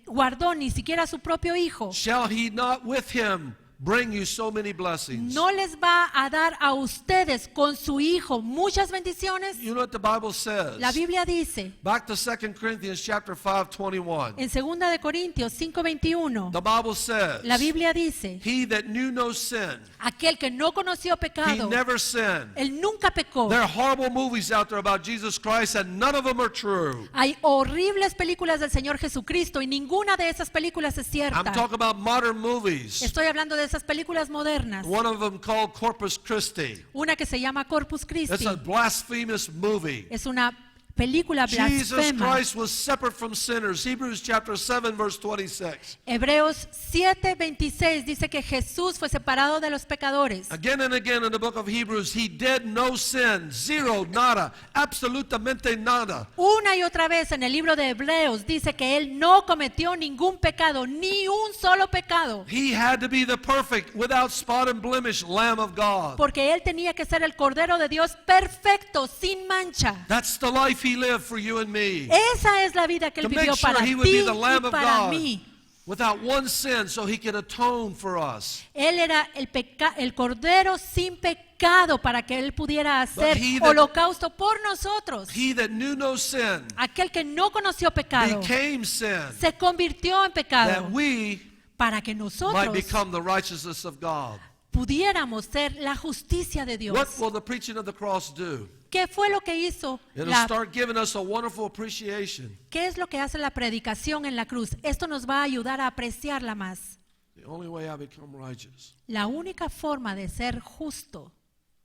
guardó ni siquiera a su propio hijo, shall he not with him bring you so many blessings? ¿no les va a dar a ustedes con su hijo muchas bendiciones? You know what the Bible says? La Biblia dice Back to 2 Corinthians chapter 5, 21. en 2 de Corintios 5:21, The Bible says, la Biblia dice, he that knew no sin, aquel que no conoció he pecado, never sinned. él nunca pecó. There are horrible movies out there about Jesus Christ and none of them are true. Hay horribles películas del Señor Jesucristo y ninguna de esas películas es I'm cierta. talking about modern movies. Estoy hablando de esas películas modernas. One of them called Corpus Christi. Una que se llama Corpus It's Christi. a blasphemous movie. Es una película Jesus blasfema. Christ was separate from sinners. Hebrews chapter 7 verse 26. Hebreos 7:26 dice que Jesús fue separado de los pecadores. Again and again in the book of Hebrews, he did no sin. Zero, nada, absolutamente nada. Una y otra vez en el libro de Hebreos dice que él no cometió ningún pecado, ni un solo pecado, He had to be the perfect, without spot and blemish Lamb of God. porque él tenía que ser el Cordero de Dios perfecto, sin mancha. That's the life he lived for you and me. Esa es la vida que él To make vivió sure para he ti would be the y Lamb of para God mí. without one sin so he could atone for us. Él era el Cordero sin pecado para que él pudiera hacer he that- holocausto por nosotros. He that knew no sin Aquel que no conoció pecado became sin se convirtió en that pecado we para que might nosotros become the righteousness of God. pudiéramos ser la justicia de What Dios. will the preaching of the cross do? ¿Qué fue lo que hizo? It'll start giving us a wonderful appreciation. ¿Qué es lo que hace la predicación en la cruz? Esto nos va a ayudar a apreciarla más. The only way I become righteous La única forma de ser justo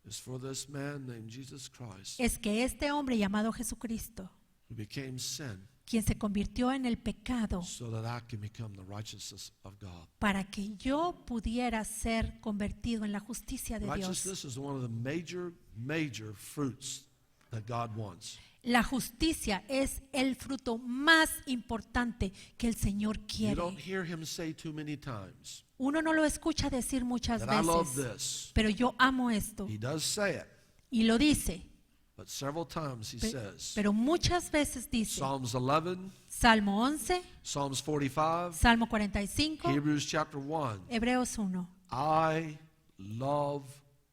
is for this man named Jesus Christ es que este hombre llamado Jesucristo, who became sin quien se convirtió en el pecado, so that I can become the righteousness of God. para que yo pudiera ser convertido en la justicia de Dios. Righteousness is one of the major fruits that God wants. La justicia es el fruto más importante que el Señor You quiere. don't hear him say too many times Uno no lo escucha decir muchas that I love veces, this. pero yo amo esto. He does say it, Y lo dice, but several times he says, pero muchas veces dice, Psalms 11, Salmo 11, Psalms 45, Salmo 45, Hebrews chapter 1, Hebreos 1. I love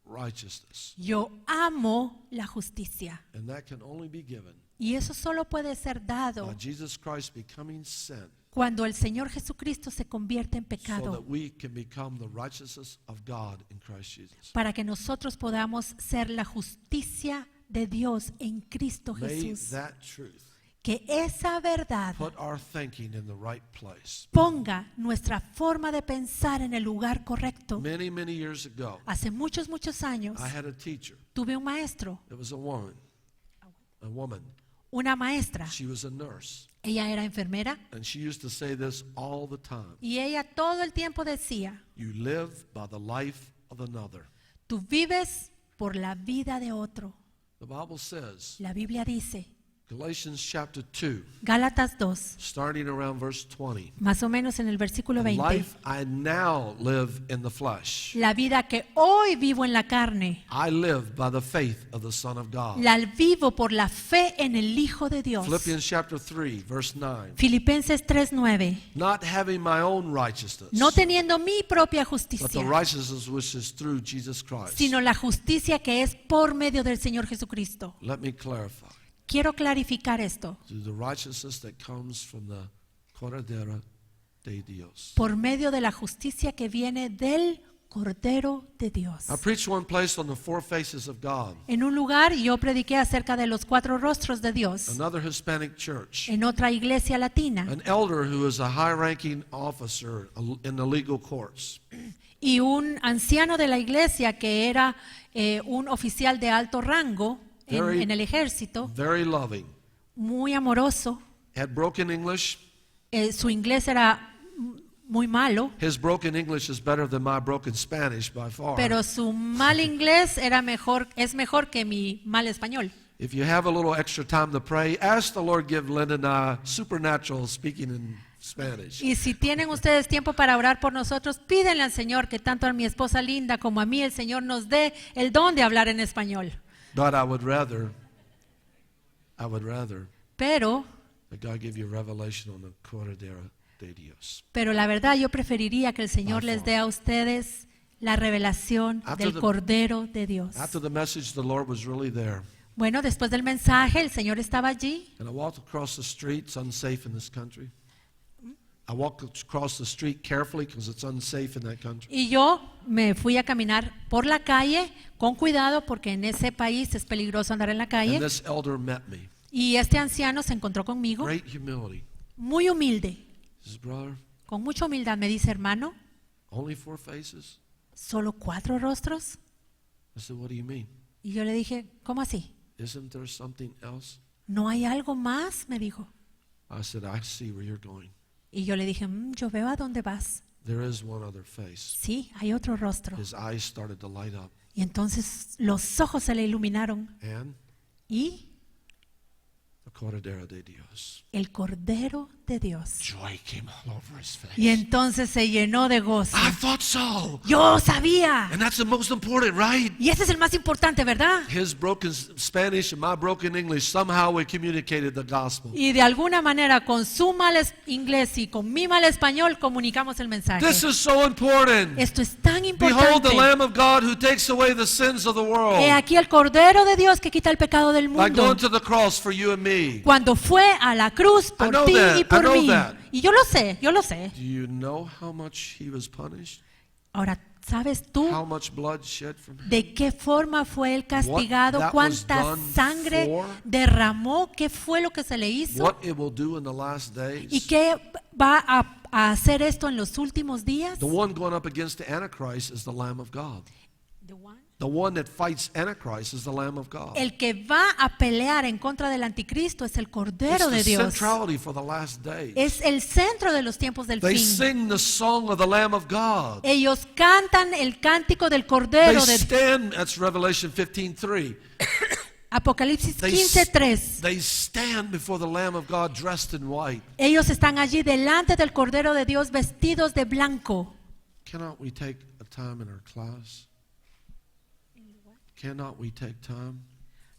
righteousness. Yo amo la justicia. And that can only be given Y eso solo puede ser dado by Jesus Christ becoming sin cuando el Señor Jesucristo se convierte en so that pecado, we can become the righteousness of God in Christ Jesus. para que nosotros podamos ser la justicia de Dios en Cristo May Jesús. that truth Que esa verdad put our thinking in the right place. ponga nuestra forma de pensar en el lugar correcto. Many years ago, Hace muchos años I had a teacher. tuve un maestro, It was a woman. una maestra. She was a nurse. Ella era enfermera And she used to say this all the time. y ella todo el tiempo decía, You live by the life of another. tú vives por la vida de otro. The Bible says, La Biblia dice, Galatians chapter 2, Gálatas 2, starting around verse 20. más o menos en el versículo The 20. life I now live in the flesh, La vida que hoy vivo en la carne, I live by the faith of the Son of God. la vivo por la fe en el Hijo de Dios. Philippians chapter 3, verse 9. Filipenses 3:9. Not having my own righteousness, No teniendo mi propia but the justicia, righteousness which is through Jesus Christ. sino la justicia que es por medio del Señor Jesucristo. Let me clarify. Quiero clarificar esto. Through the righteousness that comes from the Cordero de Dios. Por medio de la justicia que viene del Cordero de Dios. I preached one place on the four faces of God. En un lugar yo prediqué acerca de los 4 rostros de Dios. Another Hispanic church. En otra iglesia latina. An elder who is a high-ranking officer in the legal courts. Y un anciano de la iglesia que era un oficial de alto rango en el ejército, Very loving. muy amoroso. Had broken English, Su inglés era muy malo, His broken English is better than my broken Spanish by far. pero su mal inglés es mejor que mi mal español. If you have a little extra time to pray, ask the Lord give Lynn and I supernatural speaking in Spanish. Y si tienen ustedes tiempo para orar por nosotros, pídenle al Señor que tanto a mi esposa Linda como a mí el Señor nos dé el don de hablar en español. But I would rather Pero that God give you a revelation on the Cordillera de Dios. la verdad yo preferiría que el Señor les dé a ustedes la revelación After del the- Cordero de Dios. After the message, the Lord was really there. Bueno, después del mensaje, el Señor estaba allí. And I walked across the street. It's unsafe in this country. I walked across the street carefully because it's unsafe in that country. Y yo me fui a caminar por la calle con cuidado porque en ese país es peligroso andar en la And calle. this elder met me. Y este anciano se encontró conmigo, Great humility. muy humilde, He says, brother, con mucha humildad. Me dice, hermano, only 4 faces? ¿solo 4 rostros? I said, what do you mean? Y yo le dije, ¿cómo así? Isn't there something else? ¿No hay algo más? Me dijo. I said, I see where you're going. Y yo le dije, yo veo a dónde vas. There is one other face. Sí, hay otro rostro. His eyes started to light up. Y entonces los ojos se le iluminaron. And Y the Cordillera de Dios. el Cordero de Dios. Joy came all over his face. Y entonces se llenó de gozo. I thought so. Yo sabía. And that's the most important, right? Y ese es el más importante, ¿verdad? His broken Spanish and my broken English, somehow we communicated the gospel. Y de alguna manera con su mal inglés y con mi mal español comunicamos el mensaje. This is so important. Esto es tan Behold importante. the Lamb of God who takes away the sins of the He world. aquí el Cordero de Dios que quita el pecado del By mundo. going to the cross for you and me. Cuando fue a la cruz por know ti that. y por I know mí. that. Y yo lo sé, yo lo sé. Do you know how much he was punished? Ahora, ¿sabes tú How much blood shed from him? de qué forma fue él castigado? What that was ¿Cuánta done sangre for? derramó? ¿Qué fue lo que se le hizo? What it will do in the last days? ¿Y qué va a hacer esto en los últimos días? The one going up against the Antichrist is the Lamb of God. The one that fights Antichrist is the Lamb of God. El que va a pelear en contra del anticristo es el Cordero It's de the Dios. centrality for the last days. Es el centro de los tiempos del They fin. sing the song of the Lamb of God. Ellos cantan el cántico del They Cordero de stand, that's Revelation 15:3. Apocalipsis They, 15:3. they stand before the Lamb of God dressed in white. Ellos están allí delante del Cordero de Dios vestidos de blanco. Cannot we take a time in our class? Cannot we take time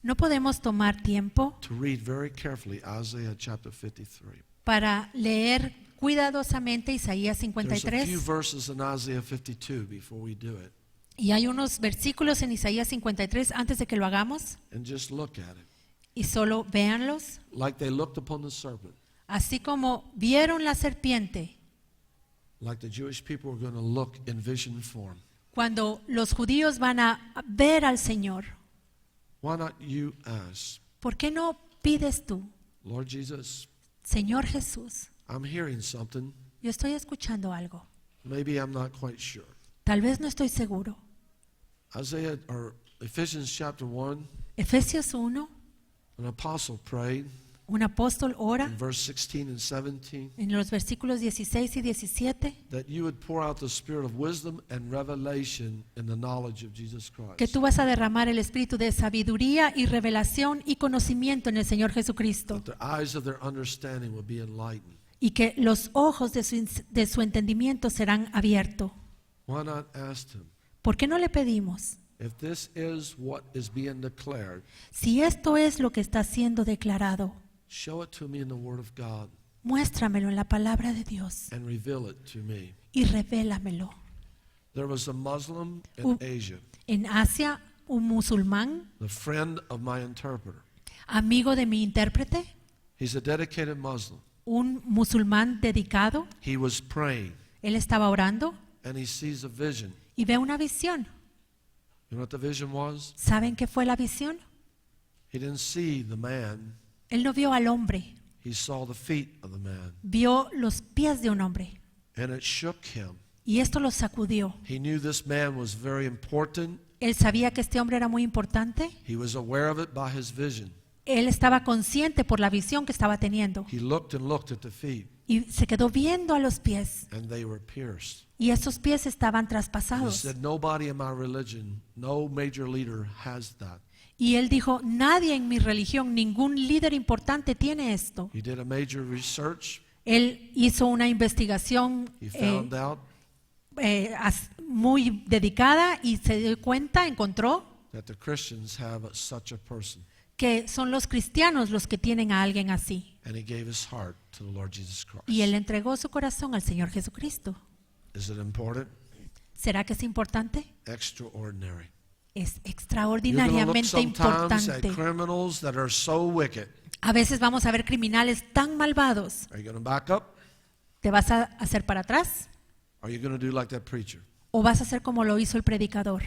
No podemos tomar tiempo to read very carefully Isaiah chapter 53? para leer cuidadosamente Isaías There's a few 53. verses in Isaiah 52 before we do it. Y hay unos versículos en Isaías 53 antes de que lo hagamos. And just look at it. Y solo véanlos. Like they looked upon the serpent. Así como vieron la serpiente Like the Jewish people were going to look in vision form. cuando los judíos van a ver al Señor. Why not you ask, ¿Por qué no pides tú, Lord Jesus, Señor Jesús? I'm hearing something. Yo estoy escuchando algo. Maybe I'm not quite sure. Tal vez no estoy seguro. Isaiah or Ephesians chapter 1, Efesios 1, an apostle prayed un apóstol ora in verse 16 and 17 en los versículos 16 y 17 that you would pour out the spirit of wisdom and revelation in the knowledge of Jesus que Christ. tú vas a derramar el espíritu de sabiduría y revelación y conocimiento en el Señor Jesucristo That the eyes of their understanding will be enlightened. y que los ojos de su entendimiento serán abiertos. Why not ask him, ¿Por qué no le pedimos? if this is what is being declared, Si esto es lo que está siendo declarado, show it to me in the Word of God muéstramelo en la palabra de Dios and reveal it to me. y revélamelo. There was a Muslim in Uh. Asia, En Asia, un musulmán, the friend of my interpreter. amigo de mi intérprete, He's a dedicated Muslim. un musulmán dedicado, He was praying él estaba orando and he sees a vision. y ve una visión. You know what the vision was? ¿Saben qué fue la visión? He didn't see the man, Él no vio al hombre, he saw the feet of the man. vio los pies de un hombre And it shook him. y esto lo sacudió. He knew this man was very important. Él sabía que este hombre era muy importante, He was aware of it by his vision. él estaba consciente por la visión que estaba teniendo He looked and looked at the feet, y se quedó viendo a los pies and they were pierced. y esos pies estaban He traspasados. said, nobody in my religion, no major leader has that. Y él dijo, nadie en mi religión, ningún líder importante tiene esto. He did a major research. Él hizo una investigación He found out muy dedicada y se dio cuenta, encontró that the Christians have such a person. que son los cristianos los que tienen a alguien así. And he gave his heart to the Lord Jesus Christ. Y él entregó su corazón al Señor Jesucristo. Is it important? ¿Será que es importante? Extraordinary. Es You're going to look extraordinariamente sometimes at importante. criminals that are so wicked. A veces vamos a ver criminales tan malvados. Are you going to back up? ¿Te vas a hacer para atrás? Are you going to do like that preacher? ¿O vas a hacer como lo hizo el predicador?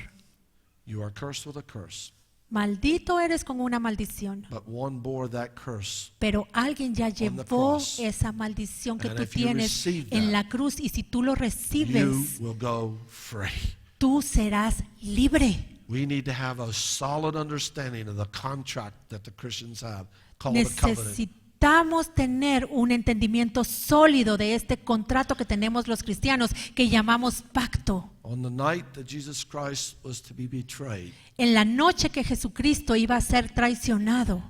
You are cursed with a curse, Maldito eres con una maldición. but one bore that curse. Pero alguien ya the llevó cross. esa maldición que And tú if you tienes receive en that, la cruz y si tú lo You recibes, will go free. tú serás libre. We need to have a solid understanding of the contract that the Christians have called a covenant. Necesitamos tener un entendimiento sólido de este contrato que tenemos los cristianos que llamamos pacto. On the night that Jesus Christ was to be betrayed, En la noche que Jesucristo iba a ser traicionado,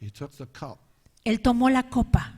he took the cup. Él tomó la copa.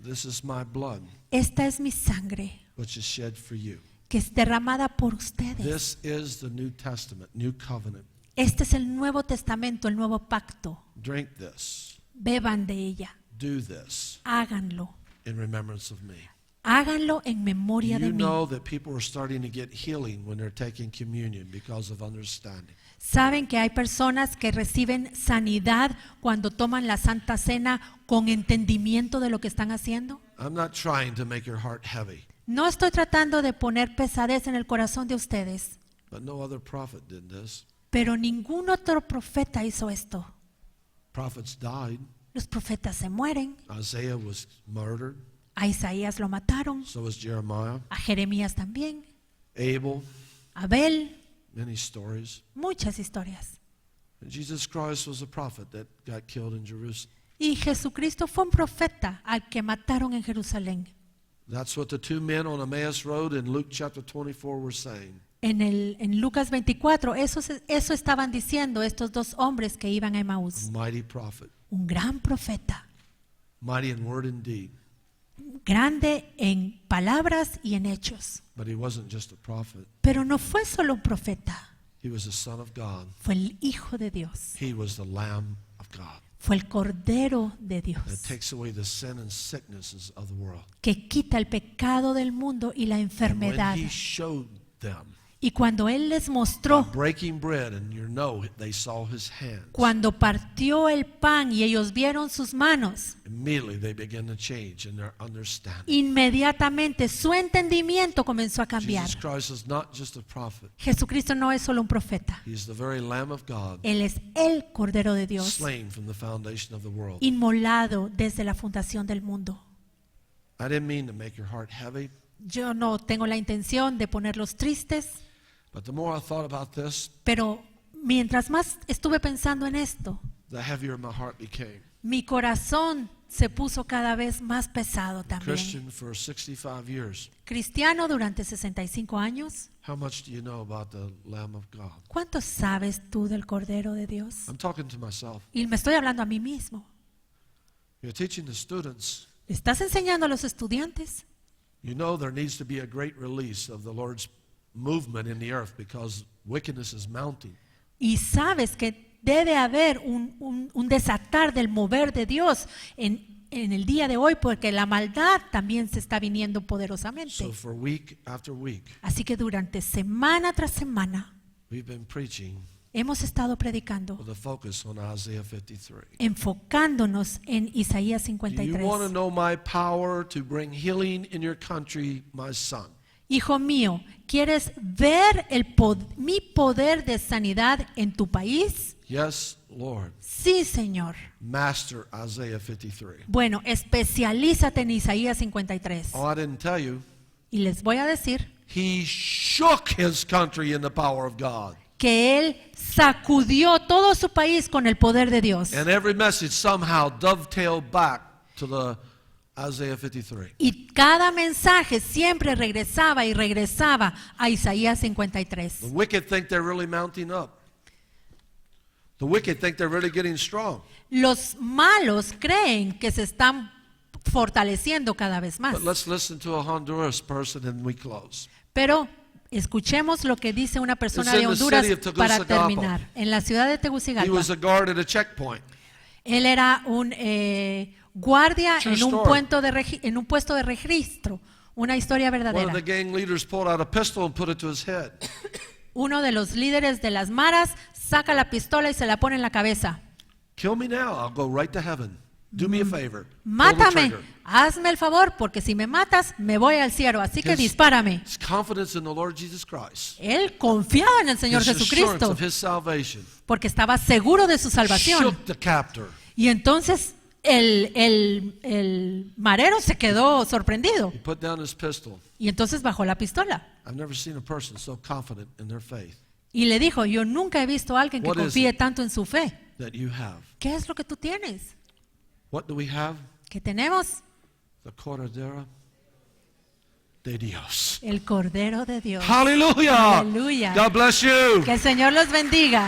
This is my blood, Esta es mi sangre which is shed for you. que es derramada por ustedes. This is the New Testament, New Covenant. Este es el Nuevo Testamento, el nuevo pacto. Drink this. Beban de ella. Do this Háganlo. in remembrance of me. Háganlo en memoria de You mí. know that people are starting to get healing when they're taking communion because of understanding. Saben que hay personas que reciben sanidad cuando toman la Santa Cena con entendimiento de lo que están haciendo. I'm not trying to make your heart heavy, No estoy tratando de poner pesadez en el corazón de ustedes, but no other prophet did this. pero ningún otro profeta hizo esto. Prophets died. Los profetas se mueren. Isaiah was murdered. A Isaías lo mataron, So was Jeremiah. a Jeremías también, Abel. a Abel, Many stories. muchas historias. And Jesus Christ was a prophet that got killed in Jerusalem. Y Jesucristo fue un profeta al que mataron en Jerusalén. That's what the two men on Emmaus Road in Luke chapter 24 were saying. En Lucas 24, eso estaban diciendo estos dos hombres que iban a A Emaús. mighty prophet, Un gran profeta, mighty in word and deed. grande en palabras y en hechos. But he wasn't just a prophet. Pero no fue solo un profeta, He was the Son of God. fue el Hijo de Dios, He was the Lamb of God fue el Cordero de that Dios, takes away the sin and sicknesses of the world. que quita el pecado del mundo y la And when enfermedad. he showed them Y cuando Él les mostró, breaking bread, and you know they saw his hands, cuando partió el pan y ellos vieron sus manos, immediately they began to change in their understanding. inmediatamente su entendimiento comenzó a cambiar. Jesus Christ is not just a prophet. Jesucristo no es solo un profeta, He is the very Lamb of God, Él es el Cordero de Dios, slain from the foundation of the world. inmolado desde la fundación del mundo. I didn't mean to make your heart heavy, Yo no tengo la intención de ponerlos tristes, but the more I thought about this, pero mientras más estuve pensando en esto, the heavier my heart became. mi corazón se puso cada vez más pesado también. Christian for 65 years. Cristiano durante 65 años, How much do you know about the Lamb of God? ¿cuánto sabes tú del Cordero de Dios? I'm talking to myself. Y me estoy hablando a mí mismo. You're teaching the students. ¿Le estás enseñando a los estudiantes? You know there needs to be a great release of the Lord's movement in the earth because wickedness is mounting. Y sabes que debe haber un desatar del mover de Dios en el día de hoy porque la maldad también se está viniendo poderosamente. So for week after week, Así que durante semana tras semana we've been preaching hemos estado predicando, with a focus on Isaiah 53. enfocándonos en Isaías Do you 53. want to know my power to bring healing in your country, my son? Hijo mío, ¿quieres ver mi poder de sanidad en tu país? Yes, Lord. Sí, Señor. Master Isaiah 53. Bueno, especialízate en Isaías 53. Oh, I didn't tell you. Y les voy a decir, He shook his country in the power of God. que él sacudió todo su país con el poder de Dios. And every message somehow dovetailed back to the Isaiah 53. Y cada mensaje siempre regresaba y regresaba a Isaías 53. The wicked think they're really mounting up. The wicked think they're really getting strong. Los malos creen que se están fortaleciendo cada vez más. But let's listen to a Honduras person and we close. Pero escuchemos lo que dice una persona It's de in the Honduras city of para Tegucigalpa. terminar. En la ciudad de He Tegucigalpa. was a guard at a checkpoint. Él era un guardia True en un, story. en un puesto de registro. Una historia One of verdadera. the gang leaders pulled out a pistol and put it to his head. Uno de los líderes de las maras saca la pistola y se la pone en la cabeza. Kill me now, I'll go right to heaven. Do me a favor. Pull the Mátame, trigger. hazme el favor, porque si me matas, me voy al cielo. Así que His- dispárame. His confidence in the Lord Jesus Christ. Él confiaba en el Señor His assurance Jesucristo, of his salvation. porque estaba seguro de su salvación. Shook the captor. Y entonces el marero se quedó sorprendido. He put down his pistol. Y entonces bajó la pistola. I've never seen a person so confident in their faith Y le dijo, yo nunca he visto a alguien que What is confíe it? tanto en su fe. that you have. ¿Qué es lo que tú tienes? What do we have? ¿Qué tenemos? The Cordero de Dios. El Cordero de Dios. Hallelujah. Aleluya. God bless you. Que el Señor los bendiga.